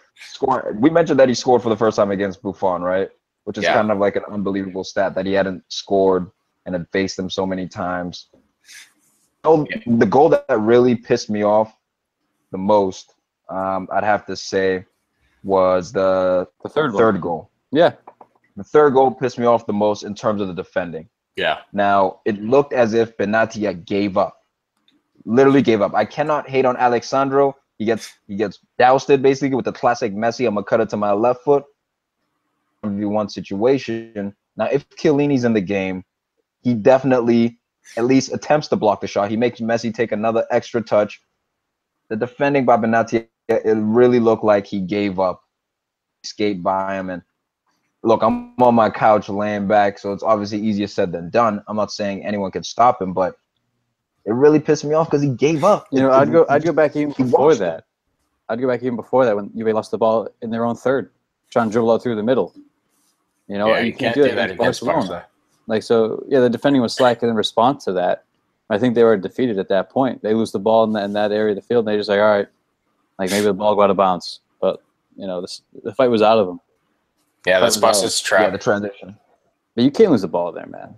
We mentioned that he scored for the first time against Buffon, right? Which is kind of like an unbelievable stat that he hadn't scored and had faced him so many times. Oh, the goal that really pissed me off the most, I'd have to say, was the third goal. Yeah. The third goal pissed me off the most in terms of the defending. Yeah. Now, it looked as if Benatia gave up. Literally gave up. I cannot hate on Alexandro. He gets doused basically with the classic Messi. I'm going to cut it to my left foot. 1v1 situation. Now, if Chiellini's in the game, he definitely at least attempts to block the shot. He makes Messi take another extra touch. The defending by Benatia, it really looked like he gave up. Escaped by him. And look, I'm on my couch laying back, so it's obviously easier said than done. I'm not saying anyone can stop him, but it really pissed me off because he gave up. You know, I'd go back even before that. I'd go back even before that when Juve lost the ball in their own third, trying to dribble out through the middle. You know, you can't do that against Barcelona. Like, so, yeah, the defending was slack in response to that. I think they were defeated at that point. They lose the ball in that area of the field, and they're just like, all right, like maybe the ball go out of bounds. But, you know, the fight was out of them. Yeah, that's Barca's trap. Yeah, the transition. But you can't lose the ball there, man.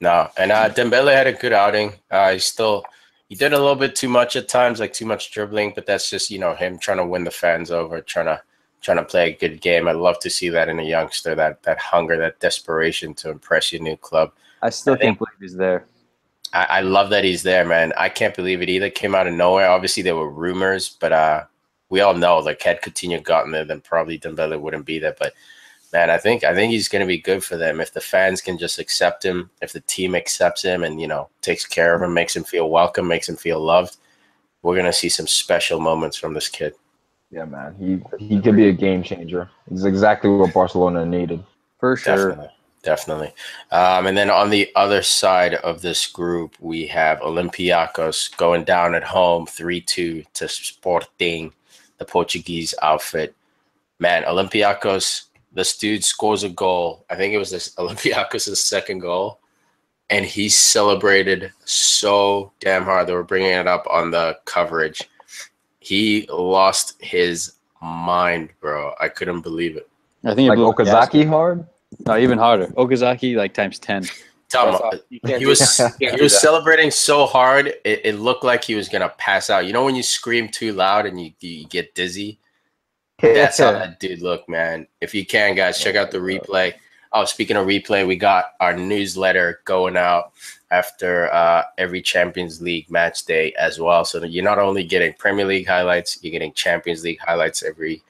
No, and Dembele had a good outing. He did a little bit too much at times, like too much dribbling, but that's just, him trying to win the fans over, trying to play a good game. I'd love to see that in a youngster, that hunger, that desperation to impress your new club. I still can't believe he's there. I love that he's there, man. I can't believe it either. Came out of nowhere. Obviously, there were rumors, but we all know, like, had Coutinho gotten there, then probably Dembele wouldn't be there. But man, I think he's going to be good for them if the fans can just accept him, if the team accepts him and, takes care of him, makes him feel welcome, makes him feel loved. We're going to see some special moments from this kid. Yeah, man. He could be a game changer. He's exactly what Barcelona needed. For sure. Definitely. And then on the other side of this group, we have Olympiacos going down at home 3-2 to Sporting, the Portuguese outfit. Man, Olympiacos, this dude scores a goal. I think it was Olympiacos' second goal. And he celebrated so damn hard. They were bringing it up on the coverage. He lost his mind, bro. I couldn't believe it. I think like Okazaki hard? No, even harder. Okazaki, like times 10. He was celebrating so hard, it looked like he was going to pass out. You know when you scream too loud and you get dizzy? That's how that dude looked, man. If you can, guys, check out the replay. Oh, speaking of replay, we got our newsletter going out after every Champions League match day as well. So you're not only getting Premier League highlights, you're getting Champions League highlights every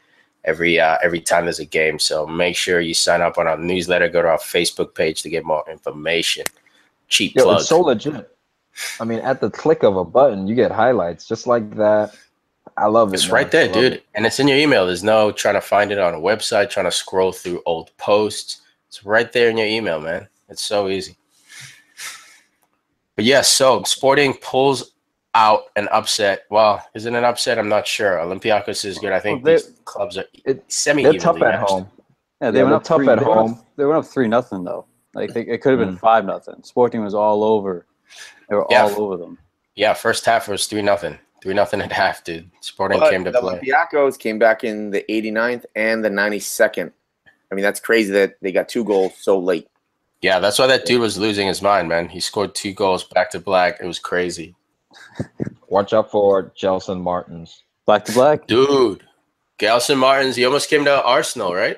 time there's a game. So make sure you sign up on our newsletter. Go to our Facebook page to get more information. Cheap plug. It's so legit. I mean, at the click of a button, you get highlights just like that. I love it. It's right there, dude. And it's in your email. There's no trying to find it on a website, trying to scroll through old posts. It's right there in your email, man. It's so easy. But yes, so Sporting pulls out an upset. Well, is it an upset? I'm not sure. Olympiacos is good. I think these clubs are semi-evenly tough at matched. home. Yeah, they went up tough at home. They went up 3-0 though. Like it could have been 5-0. Sporting was all over. They were all over them. Yeah, first half was 3-0. 3-0 at half, dude. Sporting came to play. Olympiacos came back in the 89th and the 92nd. I mean, that's crazy that they got 2 goals so late. Yeah, that's why that dude was losing his mind, man. He scored 2 goals back to back. It was crazy. Watch out for Gelson Martins. Black to black. Dude, Gelson Martins, he almost came to Arsenal, right?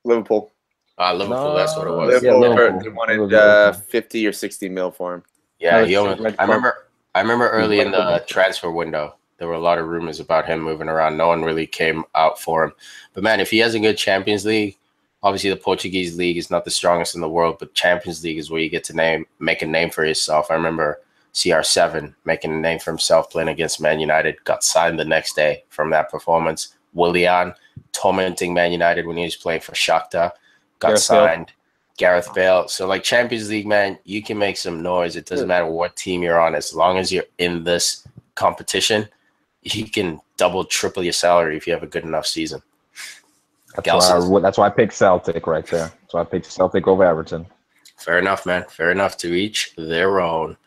Liverpool. Liverpool, that's what it was. Yeah, Liverpool. Liverpool. They wanted Liverpool. 50 or 60 mil for him. Yeah, he No, almost. Red I Cup. remember early in Liverpool. the transfer window, there were a lot of rumors about him moving around. No one really came out for him. But man, if he has a good Champions League, obviously the Portuguese league is not the strongest in the world, but Champions League is where you get to make a name for yourself. I remember CR7 making a name for himself playing against Man United, got signed the next day from that performance. Willian tormenting Man United when he was playing for Shakhtar, got Gareth signed. Bale. Gareth Bale. So like Champions League, man, you can make some noise. It doesn't matter what team you're on. As long as you're in this competition, you can double, triple your salary if you have a good enough season. That's why I picked Celtic right there. That's why I picked Celtic over Everton. Fair enough, man. Fair enough. To each their own.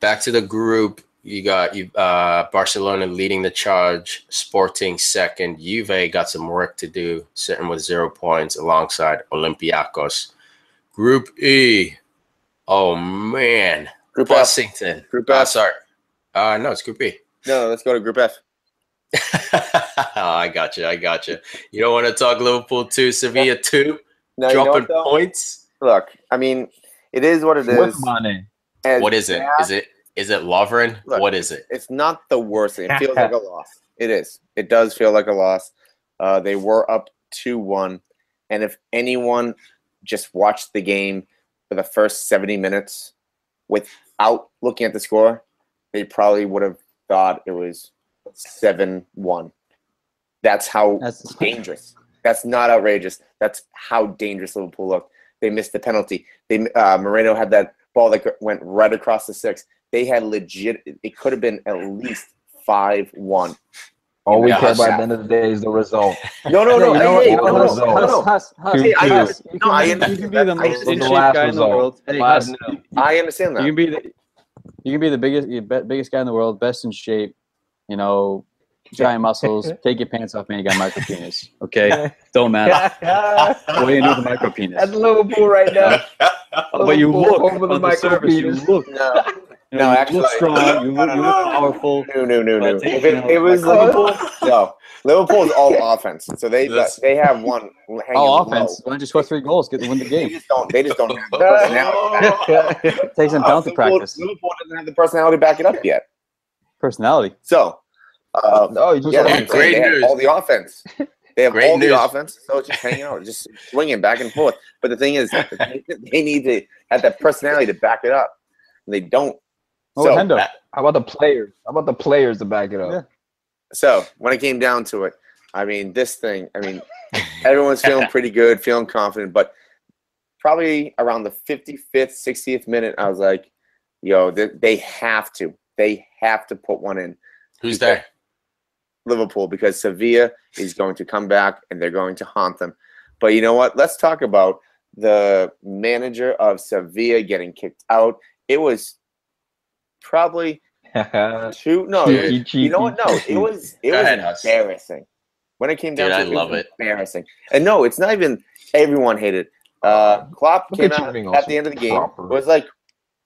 Back to the group. You got Barcelona leading the charge, Sporting second. Juve got some work to do, sitting with 0 points alongside Olympiacos. Group E. Oh, man. Group F. Bussington. Group F. Sorry. No, it's Group E. No, let's go to Group F. I got you. You don't want to talk Liverpool 2, Sevilla 2? No, dropping points? Look, I mean, it is what it is. With money. What is it? Is it Lovren? Look, what is it? It's not the worst thing. It feels like a loss. It is. It does feel like a loss. They were up 2-1. And if anyone just watched the game for the first 70 minutes without looking at the score, they probably would have thought it was 7-1. That's how dangerous. That's not outrageous. That's how dangerous Liverpool looked. They missed the penalty. Moreno had that ball that went right across the six. They had legit. It could have been at least 5-1. All we care about at the end of the day is the result. No. You can be the most in shape guy in the world. I understand that. You can be the biggest guy in the world, best in shape, giant muscles. Take your pants off, man. You got micro penis. Okay, don't matter. What do you do with the micro penis? That's Liverpool right now. But you look over the on the surface. You look. No, actually, you look strong. You look powerful. No. If it was Liverpool, no. Liverpool is all offense, so they have one hanging all offense. low. Why don't you score 3 goals? Win the game. They just don't have the personality. Takes some talent to practice. Liverpool doesn't have the personality to back it up yet. Personality. So, great news. All the offense. They have great all news. the offense, so it's just hanging out, just swinging back and forth. But the thing is, they need to have that personality to back it up. And they don't. So, how about the players? How about the players to back it up? Yeah. So when it came down to it, everyone's feeling pretty good, feeling confident, but probably around the 55th, 60th minute, I was like, yo, they have to put one in. Who's there? Liverpool, because Sevilla is going to come back and they're going to haunt them. But you know what? Let's talk about the manager of Sevilla getting kicked out. It was probably two. No, you know what? No, it was embarrassing. When it came down to it, it was embarrassing. And no, it's not even everyone hated. Klopp came out at the end of the game. It was like,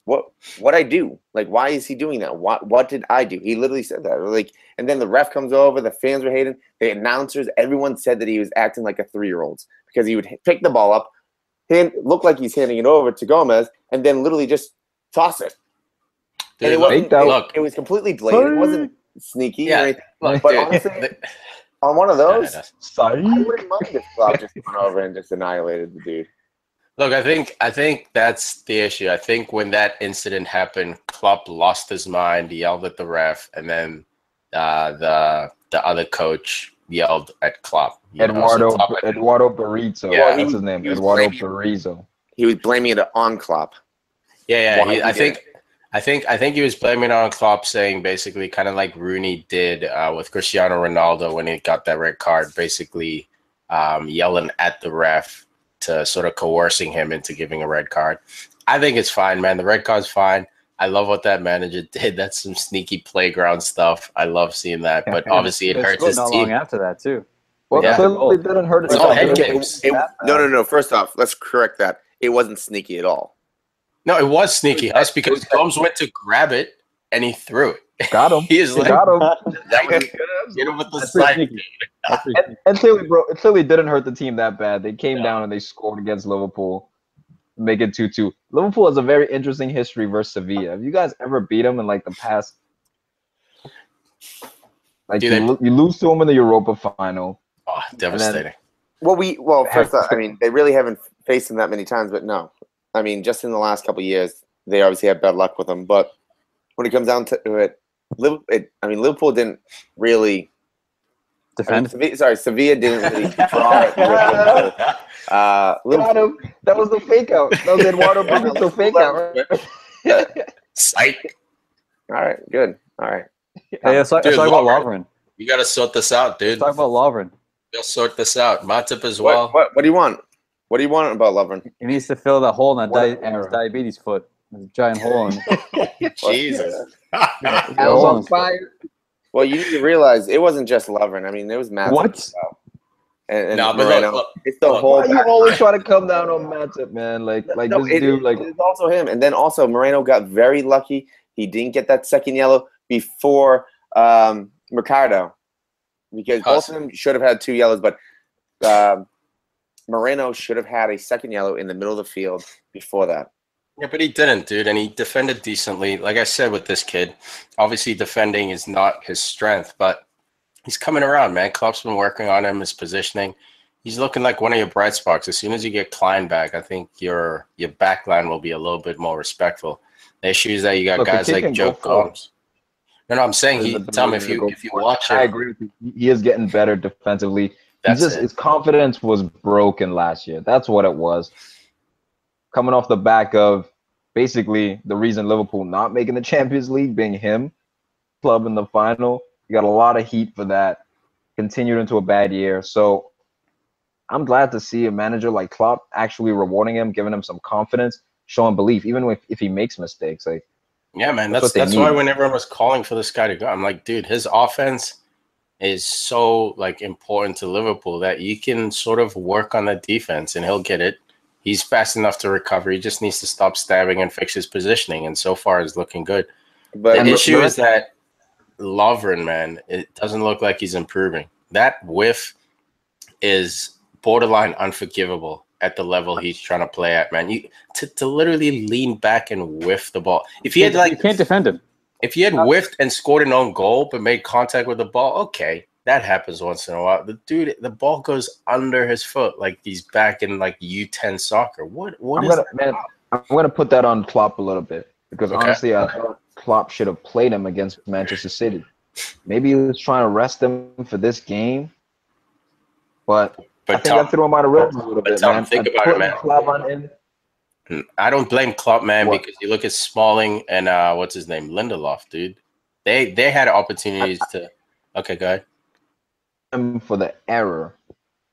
what I do? Like, why is he doing that? What did I do? He literally said that. Like, and then the ref comes over. The fans were hating. The announcers, everyone said that he was acting like a 3-year-old because he would pick the ball up, look like he's handing it over to Gomez, and then literally just toss it. Dude, and it was completely blatant. It wasn't sneaky or anything. But honestly, on one of those, I wouldn't mind if Klopp just went over and just annihilated the dude. Look, I think that's the issue. I think when that incident happened, Klopp lost his mind. He yelled at the ref, and then the other coach yelled at Klopp. Eduardo Berizzo. Yeah, that's his name. Eduardo Berizzo. He was blaming it on Klopp. Yeah. I think he was blaming it on Klopp, saying basically kind of like Rooney did with Cristiano Ronaldo when he got that red card, basically yelling at the ref to sort of coercing him into giving a red card. I think it's fine, man. The red card's fine. I love what that manager did. That's some sneaky playground stuff. I love seeing that, but obviously it hurts his not team. long after that too. Well, clearly it didn't hurt It's all head games. No. First off, let's correct that. It wasn't sneaky at all. No, it was sneaky. That's because Gomes went to grab it and he threw it. Got him. He is like, Got him. that was get him with the That's pretty side. sneaky. That's pretty sneaky. And clearly, bro, it clearly didn't hurt the team that bad. They came down and they scored against Liverpool, make it 2-2. Liverpool has a very interesting history versus Sevilla. Have you guys ever beat them in like the past? Like Dude, you lose to them in the Europa final. Oh, devastating. First off, I mean, they really haven't faced them that many times, but no. I mean, just in the last couple of years, they obviously had bad luck with them. But when it comes down to it, Liverpool didn't really Defend. Sevilla didn't really draw it. Got him. That was the fake out. That was Eduardo Brito fake out. Right? Psych. All right, good. All right. Hey, let's talk about Lovren. You got to sort this out, dude. Let's talk about Lovren. You'll sort this out. Matip as well. What do you want? What do you want about Lovren? He needs to fill that hole in his diabetes foot. There's a giant hole in it. Jesus. I was on fire. Well, you need to realize it wasn't just Lovren. I mean, there was Matip. What? And No, but Moreno. look, It's the whole. Why you always try to come down on Matip, man? Like No, this dude, like it's also him. And then also Moreno got very lucky. He didn't get that second yellow before Mercado, because both of them should have had 2 yellows, but Moreno should have had a second yellow in the middle of the field before that. Yeah, but he didn't, dude, and he defended decently. Like I said with this kid, obviously defending is not his strength, but he's coming around, man. Klopp's been working on him, his positioning. He's looking like one of your bright spots. As soon as you get Klein back, I think your back line will be a little bit more respectful. The issue is that you got guys like Joe Gomes. No, I'm saying Tom, if you watch it, I agree with you. He is getting better defensively. His confidence was broken last year. That's what it was. Coming off the back of basically the reason Liverpool not making the Champions League being him, club in the final. You got a lot of heat for that. Continued into a bad year. So I'm glad to see a manager like Klopp actually rewarding him, giving him some confidence, showing belief, even if he makes mistakes. Like, yeah, man, that's why when everyone was calling for this guy to go, I'm like, dude, his offense is so like important to Liverpool that you can sort of work on the defense and he'll get it. He's fast enough to recover. He just needs to stop stabbing and fix his positioning. And so far, it's looking good. But the issue is that Lovren, man, it doesn't look like he's improving. That whiff is borderline unforgivable at the level he's trying to play at, man. To literally lean back and whiff the ball. If he had you can't defend him. If he had whiffed and scored an own goal but made contact with the ball, okay. That happens once in a while. The ball goes under his foot like he's back in like U10 soccer. I'm gonna put that on Klopp a little bit because honestly, I thought Klopp should have played him against Manchester City. Maybe he was trying to rest him for this game, but I think I threw him out of rhythm a little bit, man. Think about it, man. I don't blame Klopp, man, because you look at Smalling and what's his name, Lindelof, dude. They had opportunities to. Okay, go ahead. For the error,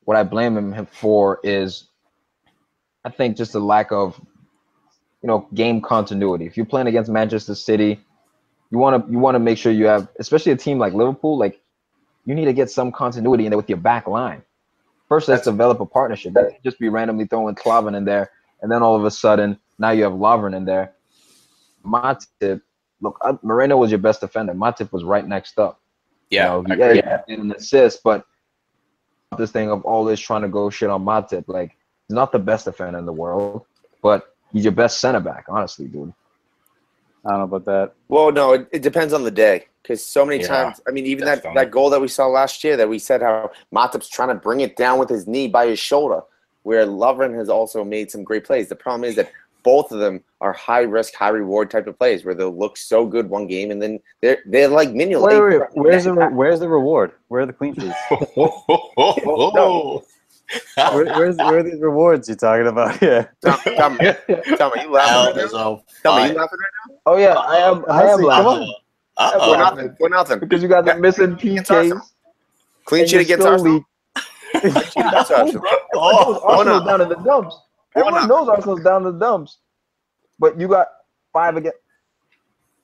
what I blame him for is, I think, just a lack of, game continuity. If you're playing against Manchester City, you want to make sure you have, especially a team like Liverpool, like you need to get some continuity in there with your back line. First, let's develop a partnership. That just be randomly throwing Klavan in there, and then all of a sudden now you have Lovren in there. Matip, look, Moreno was your best defender. Matip was right next up. Yeah, he had an assist, but this thing of always trying to go shit on Matip, like he's not the best defender in the world, but he's your best center back, honestly, dude. I don't know about that. Well, no, it depends on the day because so many times. I mean, even that goal that we saw last year that we said how Matip's trying to bring it down with his knee by his shoulder, where Lovren has also made some great plays. The problem is that both of them are high risk, high reward type of plays where they'll look so good one game and then they're like minion. Where's the reward? Where are the clean sheets? Where are these rewards you're talking about? Yeah. Tell me, you laughing right now? Tell me, you laughing right now? Oh yeah, I am laughing. For nothing. Because you guys are missing PKs. Clean sheet against Arsenal. Arsenal's down in the dumps. Everyone knows Arsenal's down in the dumps. But you got 5 again.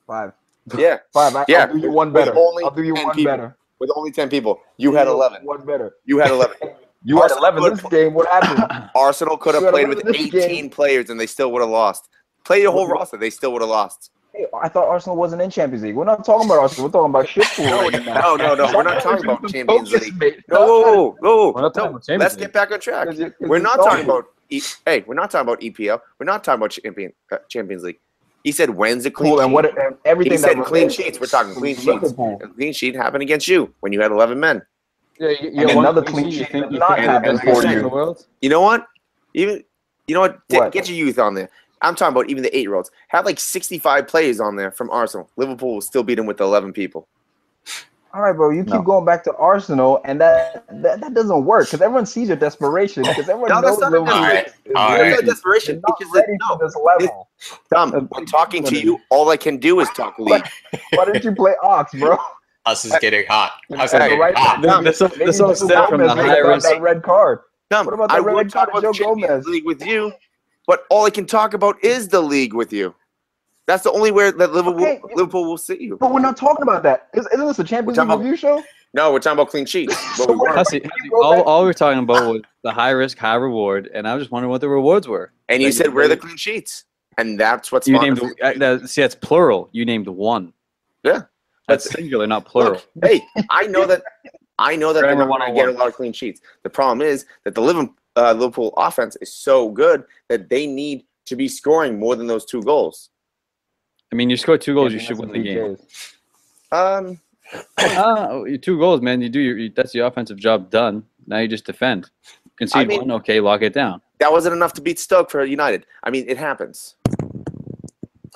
5. Yeah. 5. I'll do you one better. I'll do you one better. With only 10 people. You had 11. One better. You had 11. You had 11 this game. What happened? Arsenal could have played with 18 players and they still would have lost. Play your whole roster. They still would have lost. I thought Arsenal wasn't in Champions League. We're not talking about Arsenal. We're talking about shit pool right now. No. We're not talking about Champions League. Mate. No. We're not talking about Champions Let's League. get back on track. We're not talking about. We're not talking about EPL. We're not talking about Champions League. He said, "When's the clean sheet?" And everything he said that clean sheets. We're talking clean sheets. And clean sheet happened against you when you had 11 men. Yeah, and another clean sheet did not happen for in you. the world. You know what? Get your youth on there. I'm talking about even the 8-year-olds. Have like 65 players on there from Arsenal. Liverpool will still beat them with 11 people. All right, bro. You keep going back to Arsenal, and that doesn't work because everyone sees your desperation. Because everyone knows Liverpool is desperation. Not ready for this level. Tom, I'm talking to you. All I can do is talk league. Why didn't you play Ox, bro? Us is getting hot. This all stemmed from the high risk. That red card. Tom, What about the I red would talk card about to Joe the Champions Gomez? League with you, but all I can talk about is the league with you. That's the only way that Liverpool will sit you. But we're not talking about that. Isn't this a Champions League review show? No, we're talking about clean sheets. Hussey, all we were talking about was the high risk, high reward, and I was just wondering what the rewards were. And you said, where are the clean sheets? And that's what's you named. See, that's plural. You named one. Yeah. That's singular, not plural. Look, hey, I know that they're not going to get a lot of clean sheets. The problem is that the Liverpool offense is so good that they need to be scoring more than those 2 goals. I mean, you score 2 goals, you should win the game. Your 2 goals, man. That's the offensive job done. Now you just defend. Concede one, okay, lock it down. That wasn't enough to beat Stoke for United. I mean, it happens.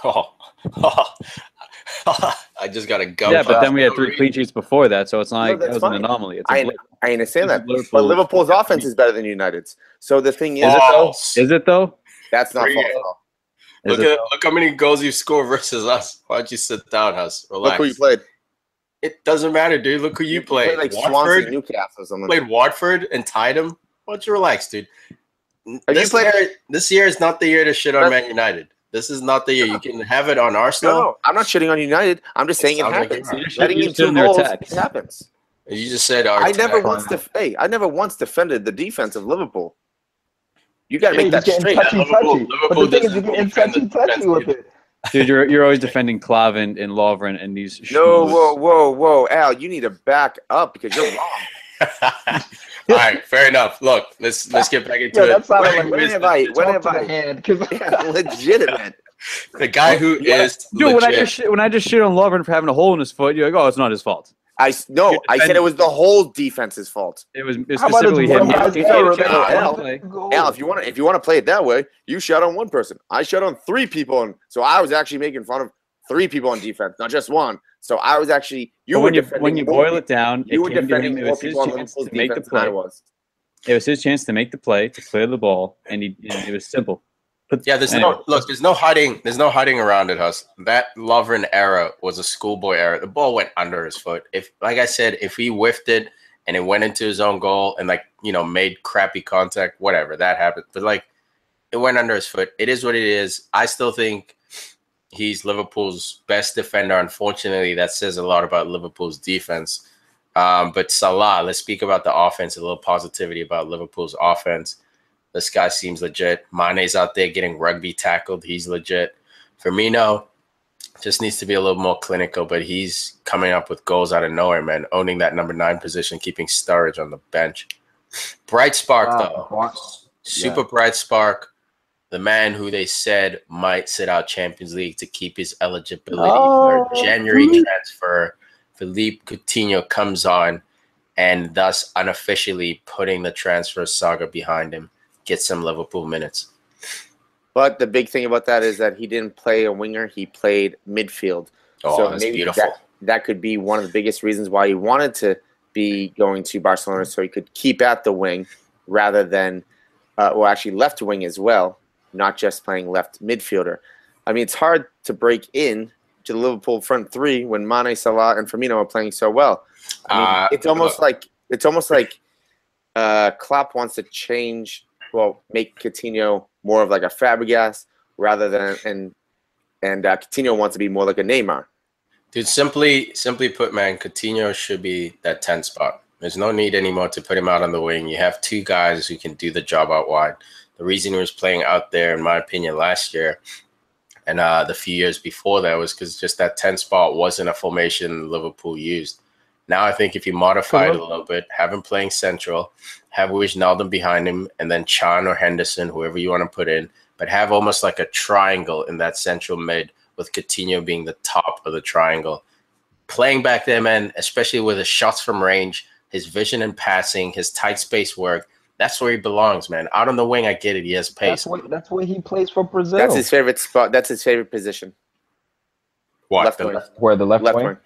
I just got to go. Yeah, but then we had 3 clean sheets before that, so it's not like that was an anomaly. It's I understand that. But Liverpool's offense is better than United's. So the thing is, is it though? That's not false at all. Look how many goals you've scored versus us. Why don't you sit down, Huss? Relax. Look who you played. It doesn't matter, dude. Look who you played. Like Watford, Swansea, Newcastle, or something. Played Watford and tied them. Why don't you relax, dude? This year is not the year to shit on Man United. This is not the year. You can have it on Arsenal. No, I'm not shitting on United. I'm just saying it happens. Letting in 2 goals, it happens. You just said I never once defended the defense of Liverpool. You got to make that straight. Touchy. But the thing is, you're getting touchy with it. Dude, you're always defending Klavan and Lovren and these. No, whoa, Al, you need to back up because you're wrong. All right, fair enough. Look, let's get back into it. That's when have I legitimate? The guy who is dude. When I just shit on Lovren for having a hole in his foot, you're like, oh, it's not his fault. I said it was the whole defense's fault. It was specifically him. Al, if you want to play it that way, you shot on 1 person. I shot on 3 people, and so I was actually making fun of 3 people on defense, not just 1. So I was actually when you boil it down, you were defending it was his chance to make the play. It was his chance to make the play, to clear the ball, and it was simple. There's no hiding around it, Huss. That Lovren era was a schoolboy era. The ball went under his foot. Like I said, if he whiffed it and it went into his own goal and made crappy contact, whatever, that happened. But it went under his foot. It is what it is. I still think he's Liverpool's best defender. Unfortunately, that says a lot about Liverpool's defense. But Salah, let's speak about the offense, a little positivity about Liverpool's offense. This guy seems legit. Mane's out there getting rugby tackled. He's legit. Firmino just needs to be a little more clinical, but he's coming up with goals out of nowhere, man. Owning that number 9 position, keeping Sturridge on the bench. Bright spark, though. Super bright spark. The man who they said might sit out Champions League to keep his eligibility for a January transfer. Philippe Coutinho comes on and thus unofficially putting the transfer saga behind him. Get some Liverpool minutes. But the big thing about that is that he didn't play a winger. He played midfield. So that's maybe beautiful. That could be one of the biggest reasons why he wanted to be going to Barcelona, so he could keep at the wing rather than, actually left wing as well, not just playing left midfielder. I mean, it's hard to break in to the Liverpool front 3 when Mane, Salah, and Firmino are playing so well. I mean, it's almost like Klopp wants to change. Make Coutinho more of like a Fabregas rather than, and Coutinho wants to be more like a Neymar. Dude, simply put, man, Coutinho should be that 10 spot. There's no need anymore to put him out on the wing. You have 2 guys who can do the job out wide. The reason he was playing out there, in my opinion, last year And the few years before that was because just that 10 spot wasn't a formation Liverpool used. Now I think if you modify it a little bit, have him playing central, have Wijnaldum behind him, and then Chan or Henderson, whoever you want to put in, but have almost like a triangle in that central mid with Coutinho being the top of the triangle. Playing back there, man, especially with his shots from range, his vision and passing, his tight space work, that's where he belongs, man. Out on the wing, I get it. He has pace. That's where he plays for Brazil. That's his favorite spot. That's his favorite position. What? Left wing. Where the left wing?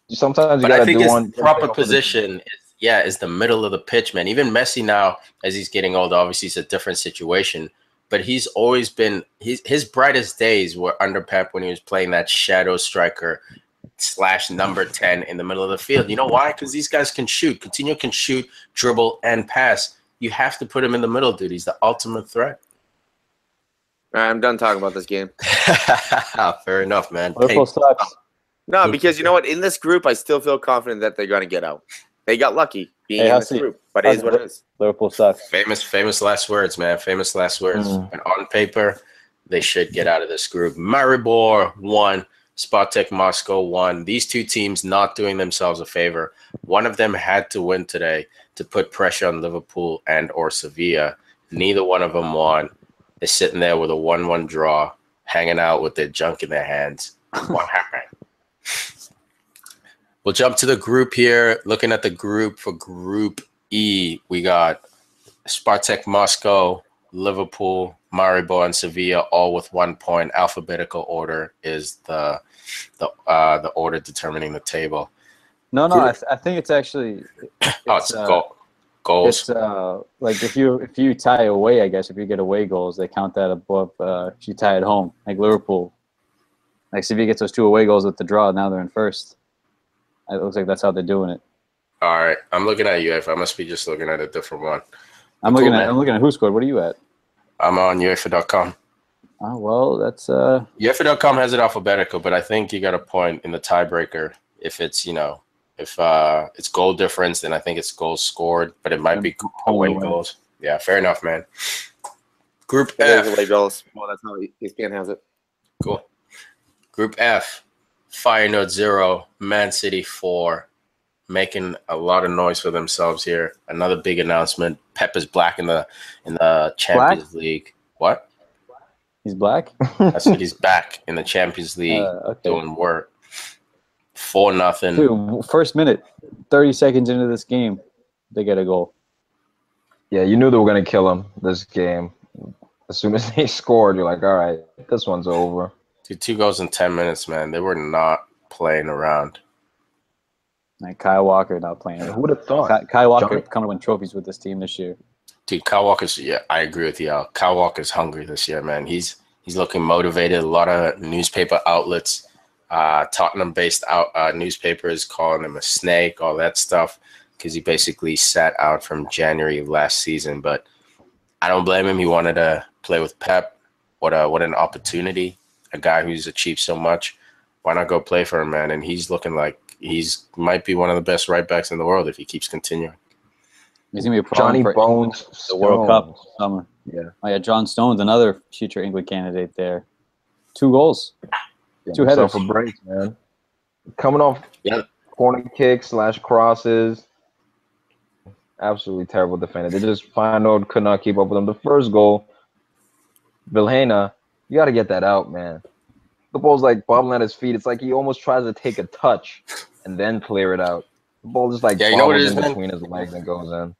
Sometimes you but gotta I think do his one proper position is the middle of the pitch, man. Even Messi now, as he's getting older, obviously it's a different situation. But he's always been his brightest days were under Pep when he was playing that shadow striker / number 10 in the middle of the field. You know why? Because these guys can shoot. Coutinho can shoot, dribble, and pass. You have to put him in the middle, dude. He's the ultimate threat. All right, I'm done talking about this game. Fair enough, man. Liverpool sucks. No, because you know what? In this group, I still feel confident that they're going to get out. They got lucky being in this group, but it is what it is. Liverpool sucks. Famous last words, man. Famous last words. And on paper, they should get out of this group. Maribor won. Spartak Moscow won. These two teams not doing themselves a favor. One of them had to win today to put pressure on Liverpool and or Sevilla. Neither one of them won. They're sitting there with a 1-1 draw, hanging out with their junk in their hands. What happened? We'll jump to the group here. Looking at the group for Group E, we got Spartak Moscow, Liverpool, Maribor, and Sevilla, all with 1 point. Alphabetical order is the order determining the table. No, I think it's actually it's goals. It's like if you tie away, I guess if you get away goals, they count that above. If you tie at home, like Liverpool, like Sevilla gets those 2 away goals with the draw, now they're in first. It looks like that's how they're doing it. All right, I'm looking at UEFA. I must be just looking at a different one. I'm looking at who scored. What are you at? I'm on UEFA.com. Oh well, that's UEFA.com has it alphabetical, but I think you got a point in the tiebreaker if it's if it's goal difference, then I think it's goals scored, but it might be away goals. Yeah, fair enough, man. Group F. Away goals. Well, that's how ESPN has it. Cool. Group F. Feyenoord 0, Man City 4, making a lot of noise for themselves here. Another big announcement. Pep is black in the Champions League. What? He's black? I said he's back in the Champions League doing work. 4-0. Dude, first minute, 30 seconds into this game, they get a goal. Yeah, you knew they were going to kill him this game. As soon as they scored, you're like, all right, this one's over. Dude, 2 goals in 10 minutes, man. They were not playing around. Like Kyle Walker not playing. Who would have thought? Kyle Walker coming to win trophies with this team this year. Dude, Kyle Walker's, I agree with you, Al. Kyle Walker's hungry this year, man. He's looking motivated. A lot of newspaper outlets, Tottenham-based newspapers calling him a snake, all that stuff, because he basically sat out from January last season. But I don't blame him. He wanted to play with Pep. What an opportunity. A guy who's achieved so much. Why not go play for him, man? And he's looking like might be one of the best right backs in the world if he keeps continuing. He's gonna be a problem for Bones the World Cup summer. Yeah. Oh yeah, John Stones, another future England candidate there. 2 goals. 2 headers. For breaks, man. Coming off corner kicks / crosses. Absolutely terrible defender. They just Feyenoord could not keep up with them. The first goal, Vilhena, you got to get that out, man. The ball's like bobbling at his feet. It's like he almost tries to take a touch and then clear it out. The ball just like bobbles in between his legs and goes in.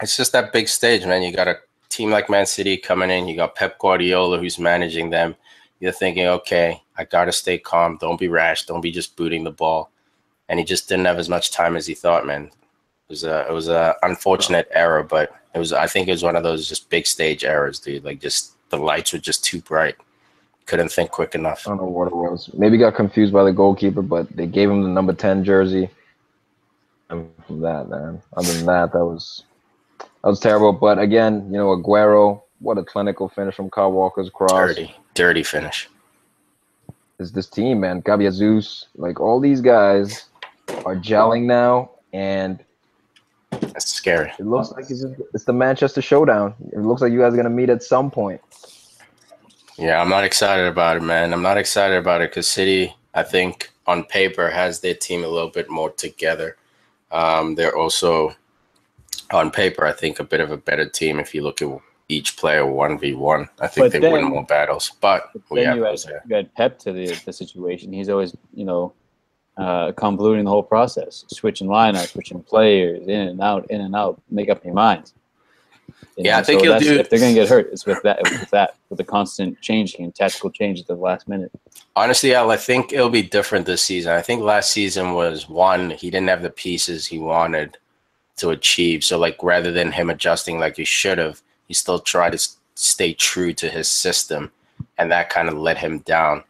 It's just that big stage, man. You got a team like Man City coming in. You got Pep Guardiola who's managing them. You're thinking, okay, I got to stay calm. Don't be rash. Don't be just booting the ball. And he just didn't have as much time as he thought, man. It was a unfortunate error, but I think it was one of those just big stage errors, dude. Like just the lights were just too bright. Couldn't think quick enough. I don't know what it was. Maybe got confused by the goalkeeper, but they gave him the number 10 jersey. And from that, man. Other than that, that was terrible. But again, Aguero, what a clinical finish from Kyle Walker's cross. Dirty finish. Is this team, man? Gabi Jesus, like all these guys are gelling now, and that's scary. It looks like it's the Manchester Showdown. It looks like you guys are gonna meet at some point. Yeah, I'm not excited about it, man. I'm not excited about it because City, I think, on paper, has their team a little bit more together. They're also, on paper, I think, a bit of a better team if you look at each player 1v1. I think they win more battles, but we have those there. You add Pep to the situation. He's always, convoluting the whole process, switching lineups, switching players, in and out, make up your mind. I think he'll do. If they're going to get hurt, it's with the constant changing and tactical change at the last minute. Honestly, Al, I think it'll be different this season. I think last season was he didn't have the pieces he wanted to achieve. So, like, rather than him adjusting like he should have, he still tried to stay true to his system, and that kind of let him down.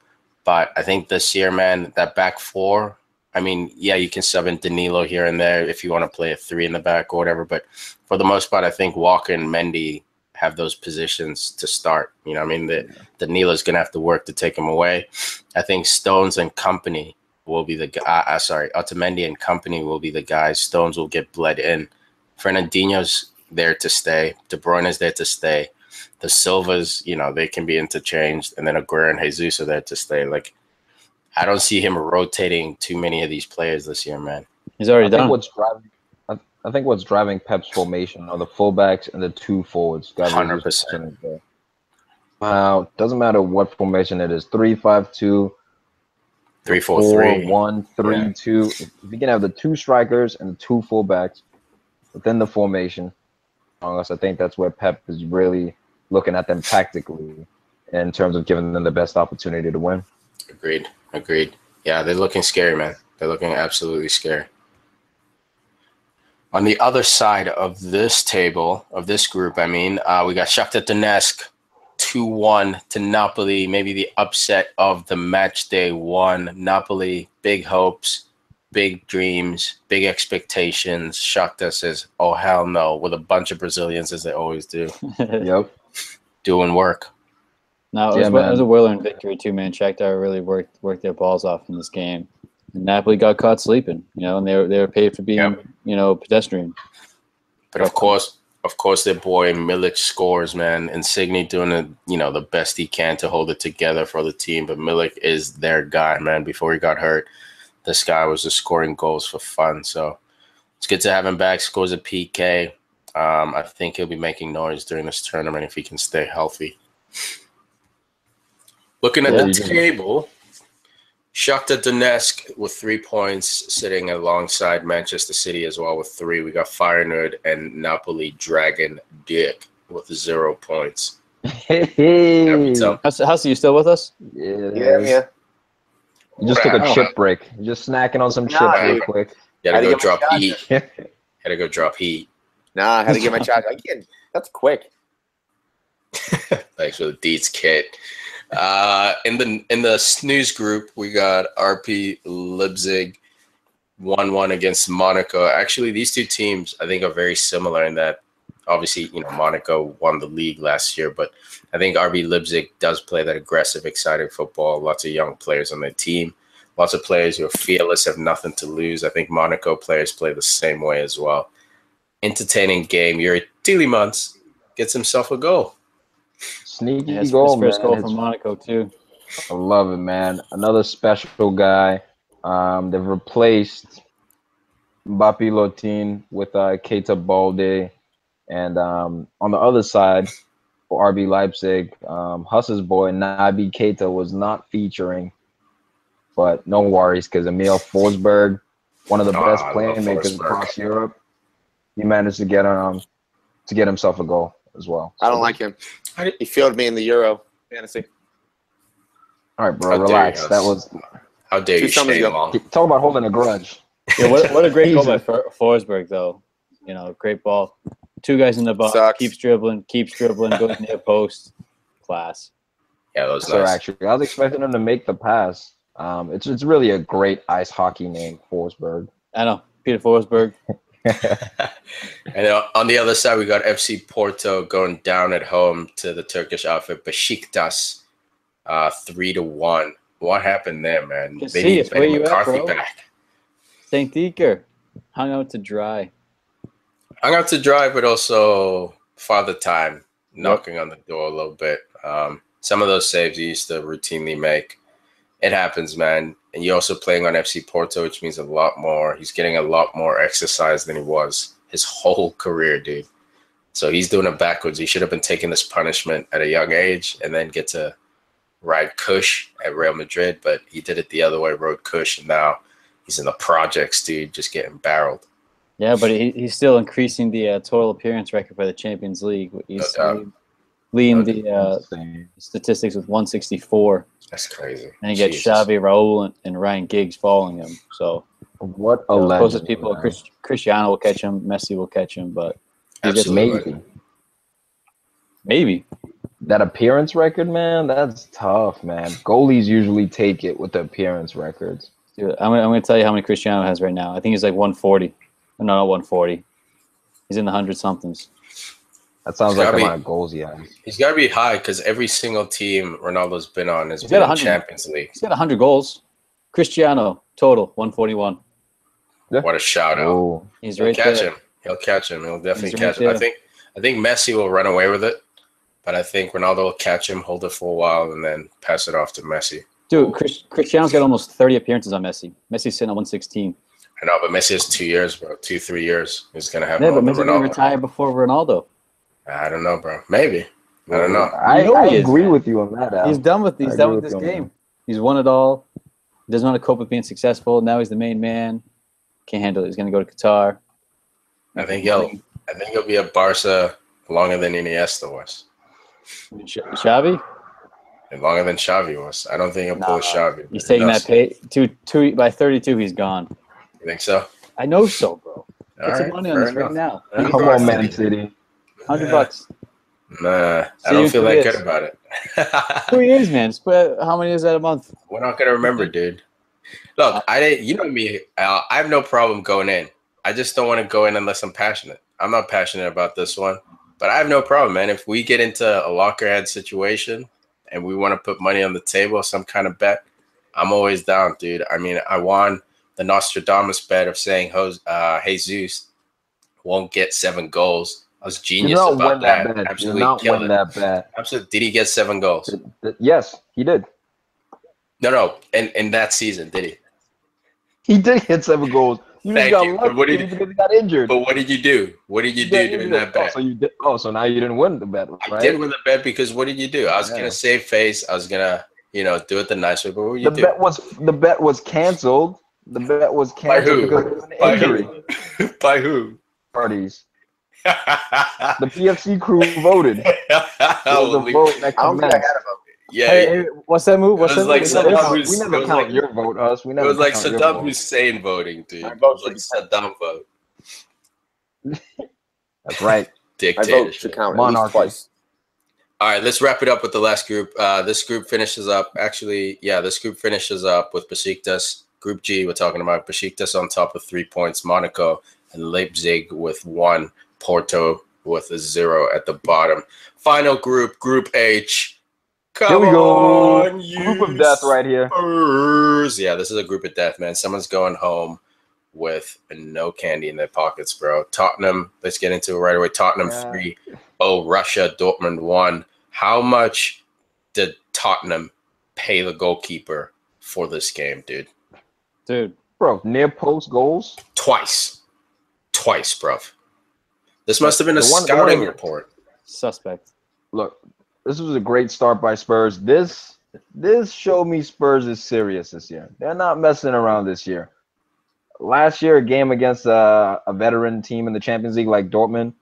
But I think this year, man, that back four, I mean, yeah, you can sub in Danilo here and there if you want to play a 3 in the back or whatever. But for the most part, I think Walker and Mendy have those positions to start. You know what I mean? Danilo's going to have to work to take him away. I think Stones and company will be the Otamendi and company will be the guys. Stones will get bled in. Fernandinho's there to stay. De Bruyne is there to stay. The Silvas, they can be interchanged. And then Aguero and Jesus are there to stay. Like, I don't see him rotating too many of these players this year, man. He's already done. I think what's driving Pep's formation are the fullbacks and the 2 forwards. 100%. Wow, doesn't matter what formation it is, 3-5-2, 3-4-3, 4-1-3-2. If you can have the 2 strikers and the 2 fullbacks within the formation, I think that's where Pep is really looking at them tactically in terms of giving them the best opportunity to win. Agreed. Yeah, they're looking scary, man. They're looking absolutely scary. On the other side of this table, of this group, we got Shakhtar Donetsk 2-1 to Napoli, maybe the upset of the match day 1. Napoli, big hopes, big dreams, big expectations. Shakhtar says, oh, hell no, with a bunch of Brazilians, as they always do. Yep. Doing work. No, it was a whirling victory too, man. Shakhtar really worked their balls off in this game. And Napoli got caught sleeping, and they were paid for being, pedestrian. But of course, their boy Milik scores, man. Insigne doing the best he can to hold it together for the team. But Milik is their guy, man. Before he got hurt, this guy was just scoring goals for fun. So it's good to have him back. Scores a PK. I think he'll be making noise during this tournament if he can stay healthy. Looking at the table, Shakhtar Donetsk with 3 points, sitting alongside Manchester City as well with 3. We got Feyenoord and Napoli Dragon Dick with 0 points. Hey. Hussey, you still with us? Yeah. You just took a chip break. You're just snacking on some chips real quick. Had to go drop heat. Nah, I had to get my charge. Again, that's quick. Thanks for the Deets kit. In the snooze group, we got RP Leipzig 1-1 against Monaco. Actually, these two teams I think are very similar in that obviously, Monaco won the league last year, but I think RB Leipzig does play that aggressive, exciting football. Lots of young players on their team. Lots of players who are fearless, have nothing to lose. I think Monaco players play the same way as well. Entertaining game. Yuri Tielemans gets himself a goal. Sneaky goal, his first goal from Monaco too. I love it, man. Another special guy. They've replaced Mbappé Lotin with Keita Balde, and on the other side for RB Leipzig, Huss's boy Naby Keita was not featuring, but no worries because Emil Forsberg, one of the best playmakers across Europe, he managed to get himself a goal as well. I don't like him. He failed me in the Euro fantasy. All right, bro, relax. That was how dare you shame him. Talk about holding a grudge. Yeah, what a great goal by Forsberg, though. Great ball. 2 guys in the box. Keeps dribbling, goes near post. Class. Yeah, that was nice. Actually, I was expecting him to make the pass. It's really a great ice hockey name, Forsberg. I know, Peter Forsberg. And on the other side, we got FC Porto going down at home to the Turkish outfit Besiktas, 3-1. What happened there, man? They need Benny McCarthy back. St. Dicker hung out to dry. But also Father Time knocking on the door a little bit. Some of those saves he used to routinely make. It happens, man. And you're also playing on FC Porto, which means a lot more. He's getting a lot more exercise than he was his whole career, dude. So he's doing it backwards. He should have been taking this punishment at a young age and then get to ride Kush at Real Madrid. But he did it the other way, rode Kush, and now he's in the projects, dude, just getting barreled. Yeah, but he's still increasing the total appearance record for the Champions League. He's leading the statistics with 164. That's crazy. And he gets Xavi, Raul, and Ryan Giggs following him. So what a legend! Closest people, Cristiano will catch him, Messi will catch him, but maybe that appearance record, man. That's tough, man. Goalies usually take it with the appearance records. Dude, I'm gonna tell you how many Cristiano has right now. I think he's like 140. No, not 140. He's in the 100-somethings. That sounds like the amount of goals he has. He's got to be high because every single team Ronaldo's been on has been in Champions League. He's got 100 goals. Cristiano, total, 141. Yeah. What a shout-out. Oh. He's right there. He'll catch him. He'll definitely catch him. I think Messi will run away with it, but I think Ronaldo will catch him, hold it for a while, and then pass it off to Messi. Dude, Cristiano's got almost 30 appearances on Messi. Messi's sitting at 116. I know, but Messi has 2 years, bro. 2-3 years. He's going to have more than Ronaldo. Messi going to retire before Ronaldo. I don't know, bro. Maybe. I don't know. I agree with you on that, Al. He's done with this game. He's won it all. He doesn't want to cope with being successful. Now he's the main man. Can't handle it. He's going to go to Qatar. I think he'll be at Barca longer than Iniesta was. Xavi? Longer than Xavi was. I don't think he'll pull a Xavi. He's taking that pay. By 32, he's gone. You think so? I know so, bro. Get some money on this right now. Come on, Man City. $100. Nah, I don't feel that good about it. 2 years, man. How many is that a month? We're not gonna remember, dude. Look, you know me, Al. I have no problem going in. I just don't want to go in unless I'm passionate. I'm not passionate about this one, but I have no problem, man. If we get into a lockerhead situation and we want to put money on the table, some kind of bet, I'm always down, dude. I mean, I won the Nostradamus bet of saying Jesus won't get 7 goals. I was genius about that. Absolutely killed it. Absolutely. Did he get 7 goals? Yes, he did. No. In that season, did he? He did get 7 goals. You just got lucky because he got injured. But what did you do? What did you do during that bet? So now you didn't win the bet, right? I did win the bet because what did you do? I was gonna save face. I was gonna, do it the nice way. But what did you do? The bet was canceled. The bet was canceled because of an injury. By who? Parties. The PFC crew voted. Vote that commenced. Yeah. Hey, what's that move? What's that like move? We never count your vote, us. We never. It was like Saddam Hussein voting, dude. It was like Saddam vote. That's right. Dictatorship. My vote should count at least twice. All right, let's wrap it up with the last group. This group finishes up. This group finishes up with Besiktas. Group G, we're talking about Besiktas on top with 3 points, Monaco and Leipzig with 1, Porto with a 0 at the bottom. Final group, Group H. Here we go. Group of death right here. Spurs. Yeah, this is a group of death, man. Someone's going home with no candy in their pockets, bro. Tottenham, let's get into it right away. Tottenham 3. Russia, Dortmund 1. How much did Tottenham pay the goalkeeper for this game, dude? Bro, near post goals? Twice, bro. This must have been a scouting report. Suspect. Look, this was a great start by Spurs. This showed me Spurs is serious this year. They're not messing around this year. Last year, a game against a veteran team in the Champions League like Dortmund,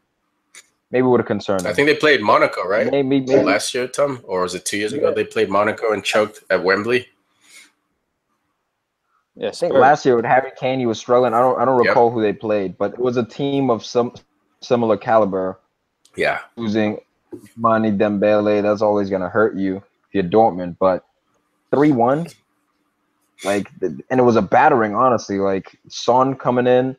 maybe would have concerned them. I think they played Monaco, right? Maybe. Last year, Tom? Or was it 2 years ago? They played Monaco and choked at Wembley. Yeah, I think last year with Harry Kane, he was struggling. I don't recall who they played, but it was a team of some similar caliber. Yeah. Losing Mane Dembele, that's always going to hurt you if you're Dortmund. But 3-1, and it was a battering, honestly. Like, Son coming in,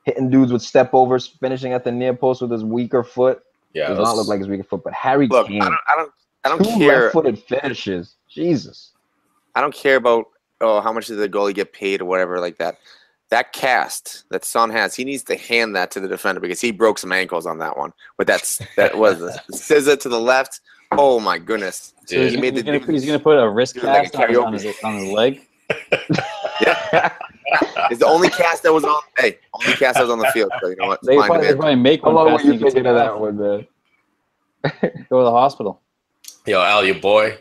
hitting dudes with step overs, finishing at the near post with his weaker foot. Yeah, does not look like his weaker foot, but Harry Kane. I don't care. Left-footed finishes. Jesus. I don't care about how much did the goalie get paid or whatever like that. That cast that Son has, he needs to hand that to the defender because he broke some ankles on that one. But that was the scissor to the left Oh my goodness! So he's gonna put a wrist cast on his leg. Yeah, it's the only cast that was on. Hey, only cast that was on the field. So you know what? They probably make one. How long were you thinking thinking of that one, man? Go to the hospital. Yo, Al, your boy,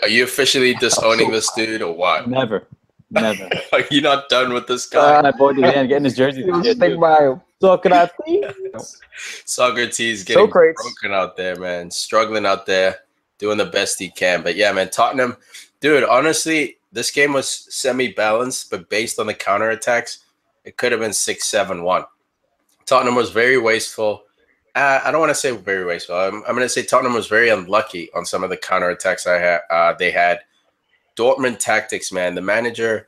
are you officially disowning this dude or what? Never. Are you not done with this guy? My boy Dugan getting his jersey. Stick by him. Socrates. Socrates getting broken out there, man. Struggling out there, doing the best he can. But yeah, man, Tottenham, dude, honestly, this game was semi-balanced, but based on the counterattacks, it could have been 6-7-1. Tottenham was very wasteful. I don't want to say very wasteful. I'm going to say Tottenham was very unlucky on some of the counterattacks they had. Dortmund tactics, man. The manager,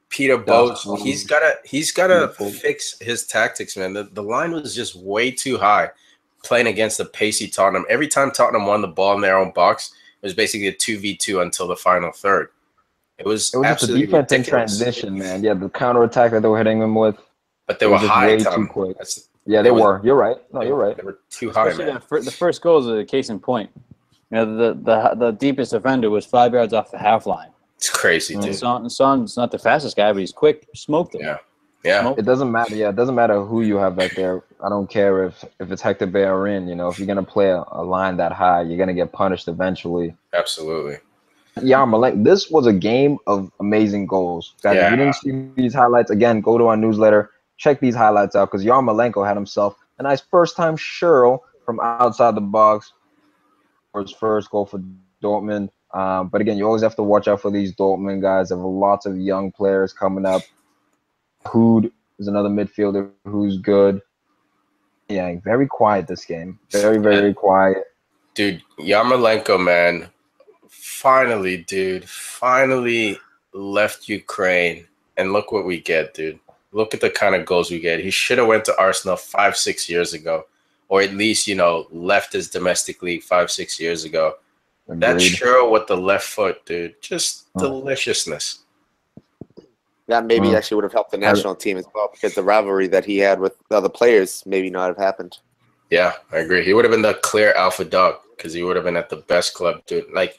Peter Bose, he's gotta fix his tactics, man. The line was just way too high playing against the pacey Tottenham. Every time Tottenham won the ball in their own box, it was basically a 2v2 until the final third. It was absolutely just a defense in ridiculous. transition, man. Yeah, the counterattack that they were hitting them with. But they were high, way too quick. They were. You're right. No, you're right. They were too high, man. The first goal is a case in point. You know, the deepest defender was 5 yards off the half line. It's crazy, dude. Son's not the fastest guy, but he's quick. Smoked him. Yeah. It doesn't matter. Yeah, it doesn't matter who you have back there. I don't care if it's Hector Bellerin. You know, if you're gonna play a line that high, you're gonna get punished eventually. Absolutely. Yeah, this was a game of amazing goals, guys. If you didn't see these highlights, again, go to our newsletter, check these highlights out, because Yarmolenko had himself a nice first-time shirl from outside the box for his first goal for Dortmund. But again, you always have to watch out for these Dortmund guys. There are lots of young players coming up. Hood is another midfielder who's good. Yeah, very quiet this game. Very, very quiet. Dude, Yarmolenko, man, finally left Ukraine. And look what we get, dude. Look at the kind of goals we get. He should have went to Arsenal 5-6 years ago. Or at least, left his domestic league 5-6 years ago. Agreed. That's sure with the left foot, dude. Just deliciousness. That maybe actually would have helped the national team as well, because the rivalry that he had with the other players maybe not have happened. Yeah, I agree. He would have been the clear alpha dog because he would have been at the best club, dude. Like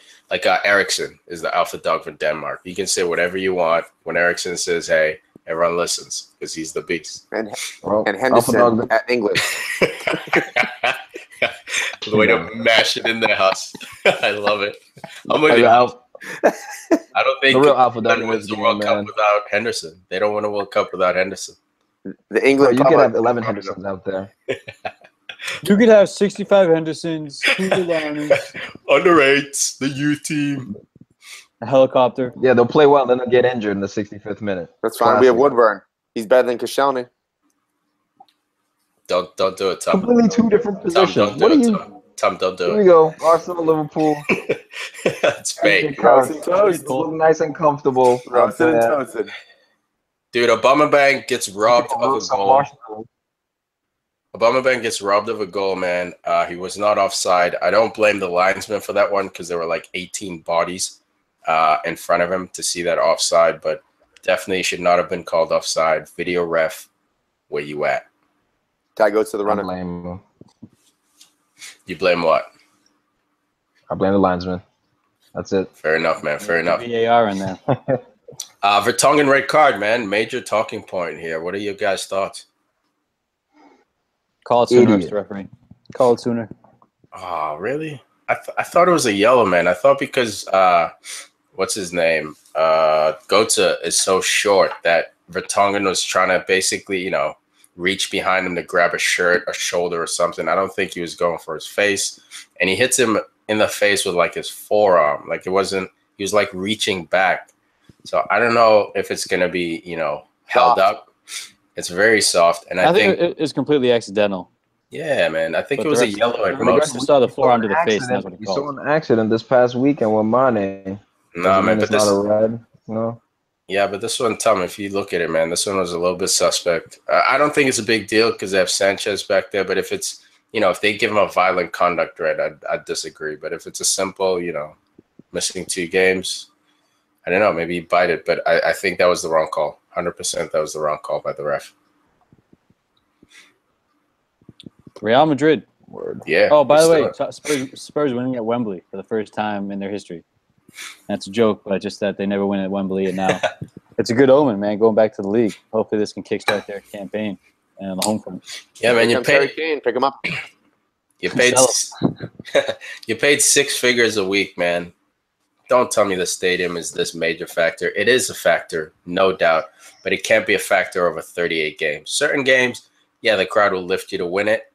Eriksson is the alpha dog for Denmark. You can say whatever you want. When Eriksson says, hey, everyone listens because he's the beast. And Henderson at England. The way to mash it in there, Huss. I love it. I'm with you. I don't think the real alpha dog wins the World Cup without Henderson. They don't win a World Cup without Henderson. The England. You could have 11 Hendersons out there. You could have 65 Hendersons, 2 Underrates the youth team. A helicopter. Yeah, they'll play well, then they'll get injured in the 65th minute. That's fine. We have Woodburn. He's better than Koscielny. Don't do it, Tom. Completely two different positions. Tom, don't do it. Here we go. Arsenal, Liverpool. It's fake. Look nice and comfortable. Dude, Aubameyang gets robbed of a goal. Aubameyang gets robbed of a goal, man. He was not offside. I don't blame the linesman for that one because there were like 18 bodies in front of him to see that offside, but definitely should not have been called offside. Video ref, where you at? Guy goes to the runner. You blame what? I blame the linesman. That's it. Fair enough, man. Fair enough. VAR in there. Vertonghen red card, man. Major talking point here. What are your guys' thoughts? Call it sooner, Mr. Referee. Call it sooner. Oh, really? I thought it was a yellow, man. I thought because what's his name? Götze is so short that Vertonghen was trying to basically, reach behind him to grab a shirt, a shoulder, or something. I don't think he was going for his face, and he hits him in the face with like his forearm. Like it wasn't. He was like reaching back. So I don't know if it's gonna be, held up. It's very soft, and I think it's completely accidental. Yeah, man. I think it was a yellow at most. I saw the forearm to the face. That's what he called. You saw an accident this past weekend with Mane. No, man, but this not a red. No. Yeah, but this one, Tom, if you look at it, man, this one was a little bit suspect. I don't think it's a big deal because they have Sanchez back there. But if it's, if they give him a violent conduct red, I'd disagree. But if it's a simple, missing 2 games, I don't know, maybe bite it. But I think that was the wrong call. 100% that was the wrong call by the ref. Real Madrid. Word. Yeah. Oh, by the way, still- Spurs winning at Wembley for the first time in their history. That's a joke, but just that they never win at Wembley, and now it's a good omen, man. Going back to the league, hopefully this can kickstart their campaign and the home front. Yeah, man. Harry Kane, pick him up. You paid you paid 6 figures a week, man. Don't tell me the stadium is this major factor. It is a factor, no doubt, but it can't be a factor over 38 games. Certain games, yeah, the crowd will lift you to win it,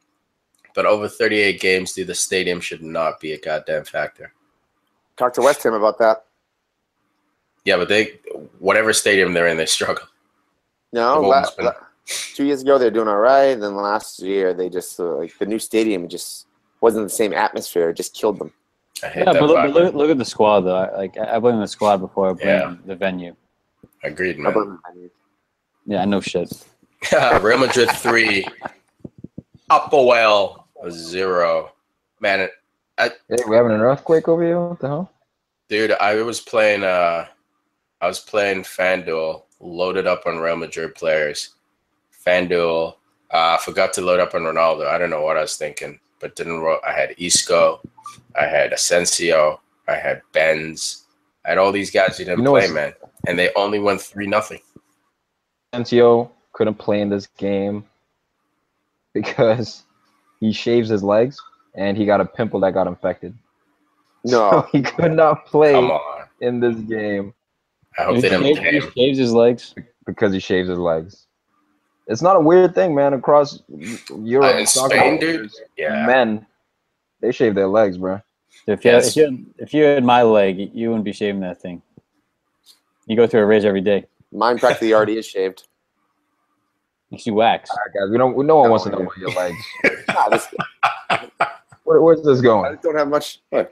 but over 38 games, dude, the stadium should not be a goddamn factor. Talk to West Ham about that. Yeah, but whatever stadium they're in, they struggle. No, 2 years ago they're doing all right. Then last year they just the new stadium just wasn't the same atmosphere. It just killed them. I hate that. But look at the squad though. I blame the squad before I blame the venue. Agreed, man. Yeah, I know shit. Real Madrid 3, Upperwell 0. Man, hey, we having an earthquake over here? What the hell? Dude, I was playing FanDuel, loaded up on Real Madrid players. FanDuel, forgot to load up on Ronaldo. I don't know what I was thinking, but didn't roll. I had Isco, I had Asensio, I had Benz. I had all these guys who didn't play, man. And they only won 3-0. Asensio couldn't play in this game because he shaves his legs and he got a pimple that got infected. No. So he could not play Come on. in this game. I hope they didn't pay him. He shaves his legs? Because he shaves his legs. It's not a weird thing, man, across Europe. In Spain, dude? Yeah. Men, they shave their legs, bro. If you had my leg, you wouldn't be shaving that thing. You go through a razor every day. Mine practically already is shaved. Makes you wax. All right, guys, no one wants to know about your legs. Where's this going? I don't have much. What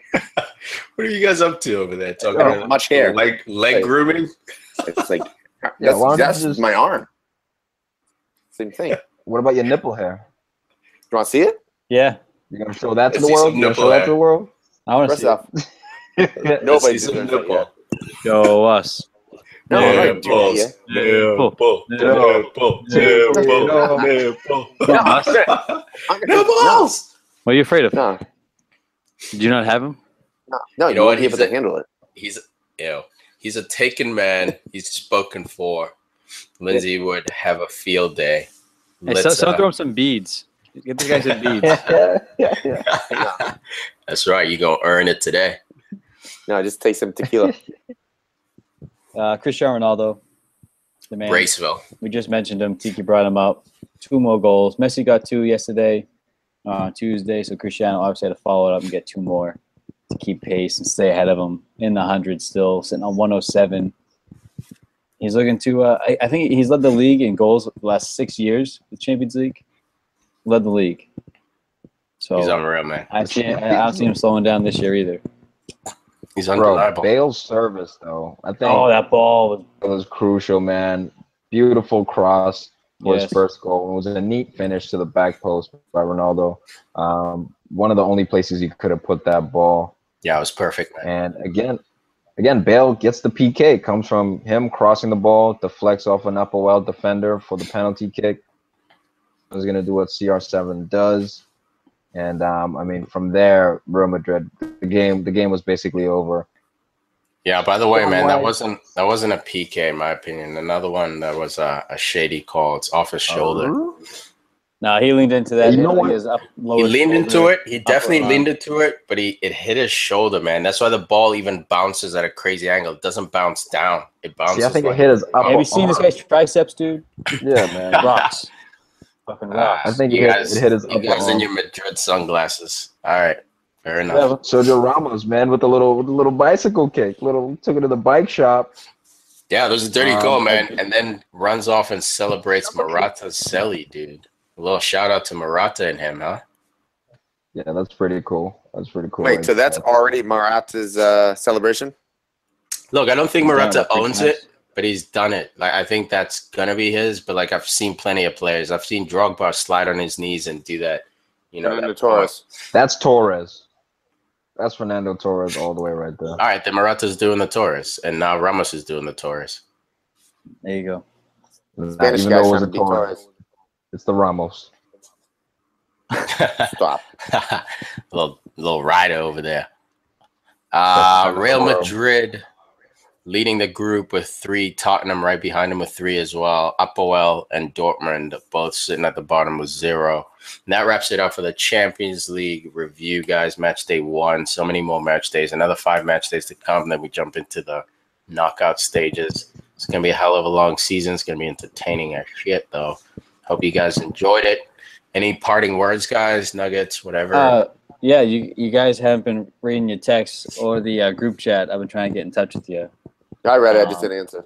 are you guys up to over there? Talking about much hair. Leg grooming? It's like that's my arm. Same thing. What about your nipple hair? You want to see it? Yeah. You're gonna show that to the world? You gonna show that to the world? I want to see it. Nobody's doing that yet. Show us. No, right. No balls. What are you afraid of? No. Did you not have him? No, you know what? He's able to handle it. He's a taken man. He's spoken for. Lindsay would have a field day. Hey, so throw him some beads. Get this guy some beads. That's right. You're going to earn it today. No, just take some tequila. Cristiano Ronaldo, the man. Braceville. We just mentioned him. Tiki brought him up. 2 more goals. Messi got 2 yesterday, Tuesday. So Cristiano obviously had to follow it up and get 2 more to keep pace and stay ahead of him in the 100 still, sitting on 107. He's looking to I think he's led the league in goals the last 6 years, the Champions League. Led the league. So he's unreal, man. I don't see him slowing down this year either. He's undeniable. Bale's service, though. I think that ball was crucial, man. Beautiful cross for his first goal. It was a neat finish to the back post by Ronaldo. One of the only places he could have put that ball. Yeah, it was perfect, man. And again, Bale gets the PK. Comes from him crossing the ball, deflects off an Upperwell defender for the penalty kick. I was going to do what CR7 does. And, from there, Real Madrid, the game was basically over. Yeah, by the way, man, that wasn't a PK, in my opinion. Another one that was a shady call. It's off his shoulder. No, he leaned into that. You know what? He leaned into it. He definitely leaned into it, but it hit his shoulder, man. That's why the ball even bounces at a crazy angle. It doesn't bounce down. It bounces. See, I think it hit his upper Have you seen this guy's triceps, dude? Yeah, man. Rocks. Fucking rocks. I think it hit his upper You guys in arm. your Madrid sunglasses. All right. Fair enough. Sergio Ramos, man, with the little bicycle kick. Took it to the bike shop. Yeah, there's a dirty goal, man. And then runs off and celebrates Morata's celly, dude. A little shout out to Morata and him, huh? Yeah, that's pretty cool. Wait, so that's already Morata's celebration? Look, I don't think Morata owns it, but he's done it. Like, I think that's gonna be his. But like, I've seen plenty of players. I've seen Drogba slide on his knees and do that. You know, Fernando Torres. That's Torres. That's Fernando Torres all the way right there. All right, then Morata's doing the Torres, and now Ramos is doing the Torres. There you go. Spanish guy trying to be Torres. It's the Ramos. Stop. little rider over there. Real Madrid leading the group with 3. Tottenham right behind him with 3 as well. Apoel and Dortmund both sitting at the bottom with 0. And that wraps it up for the Champions League review, guys. Match day 1. So many more match days. Another 5 match days to come. Then we jump into the knockout stages. It's going to be a hell of a long season. It's going to be entertaining as shit, though. Hope you guys enjoyed it. Any parting words, guys? Nuggets, whatever? Yeah, you guys haven't been reading your texts or the group chat. I've been trying to get in touch with you. I read it. I just didn't answer.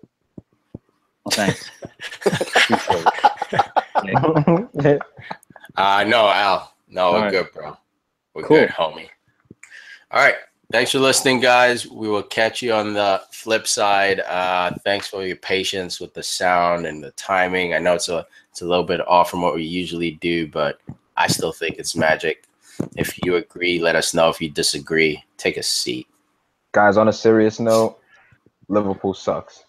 Well, thanks. No, Al. No, we're right. good, bro. We're Cool. good, homie. All right. Thanks for listening, guys. We will catch you on the flip side. Thanks for your patience with the sound and the timing. I know it's a little bit off from what we usually do, but I still think it's magic. If you agree, let us know. If you disagree, take a seat. Guys, on a serious note, Liverpool sucks.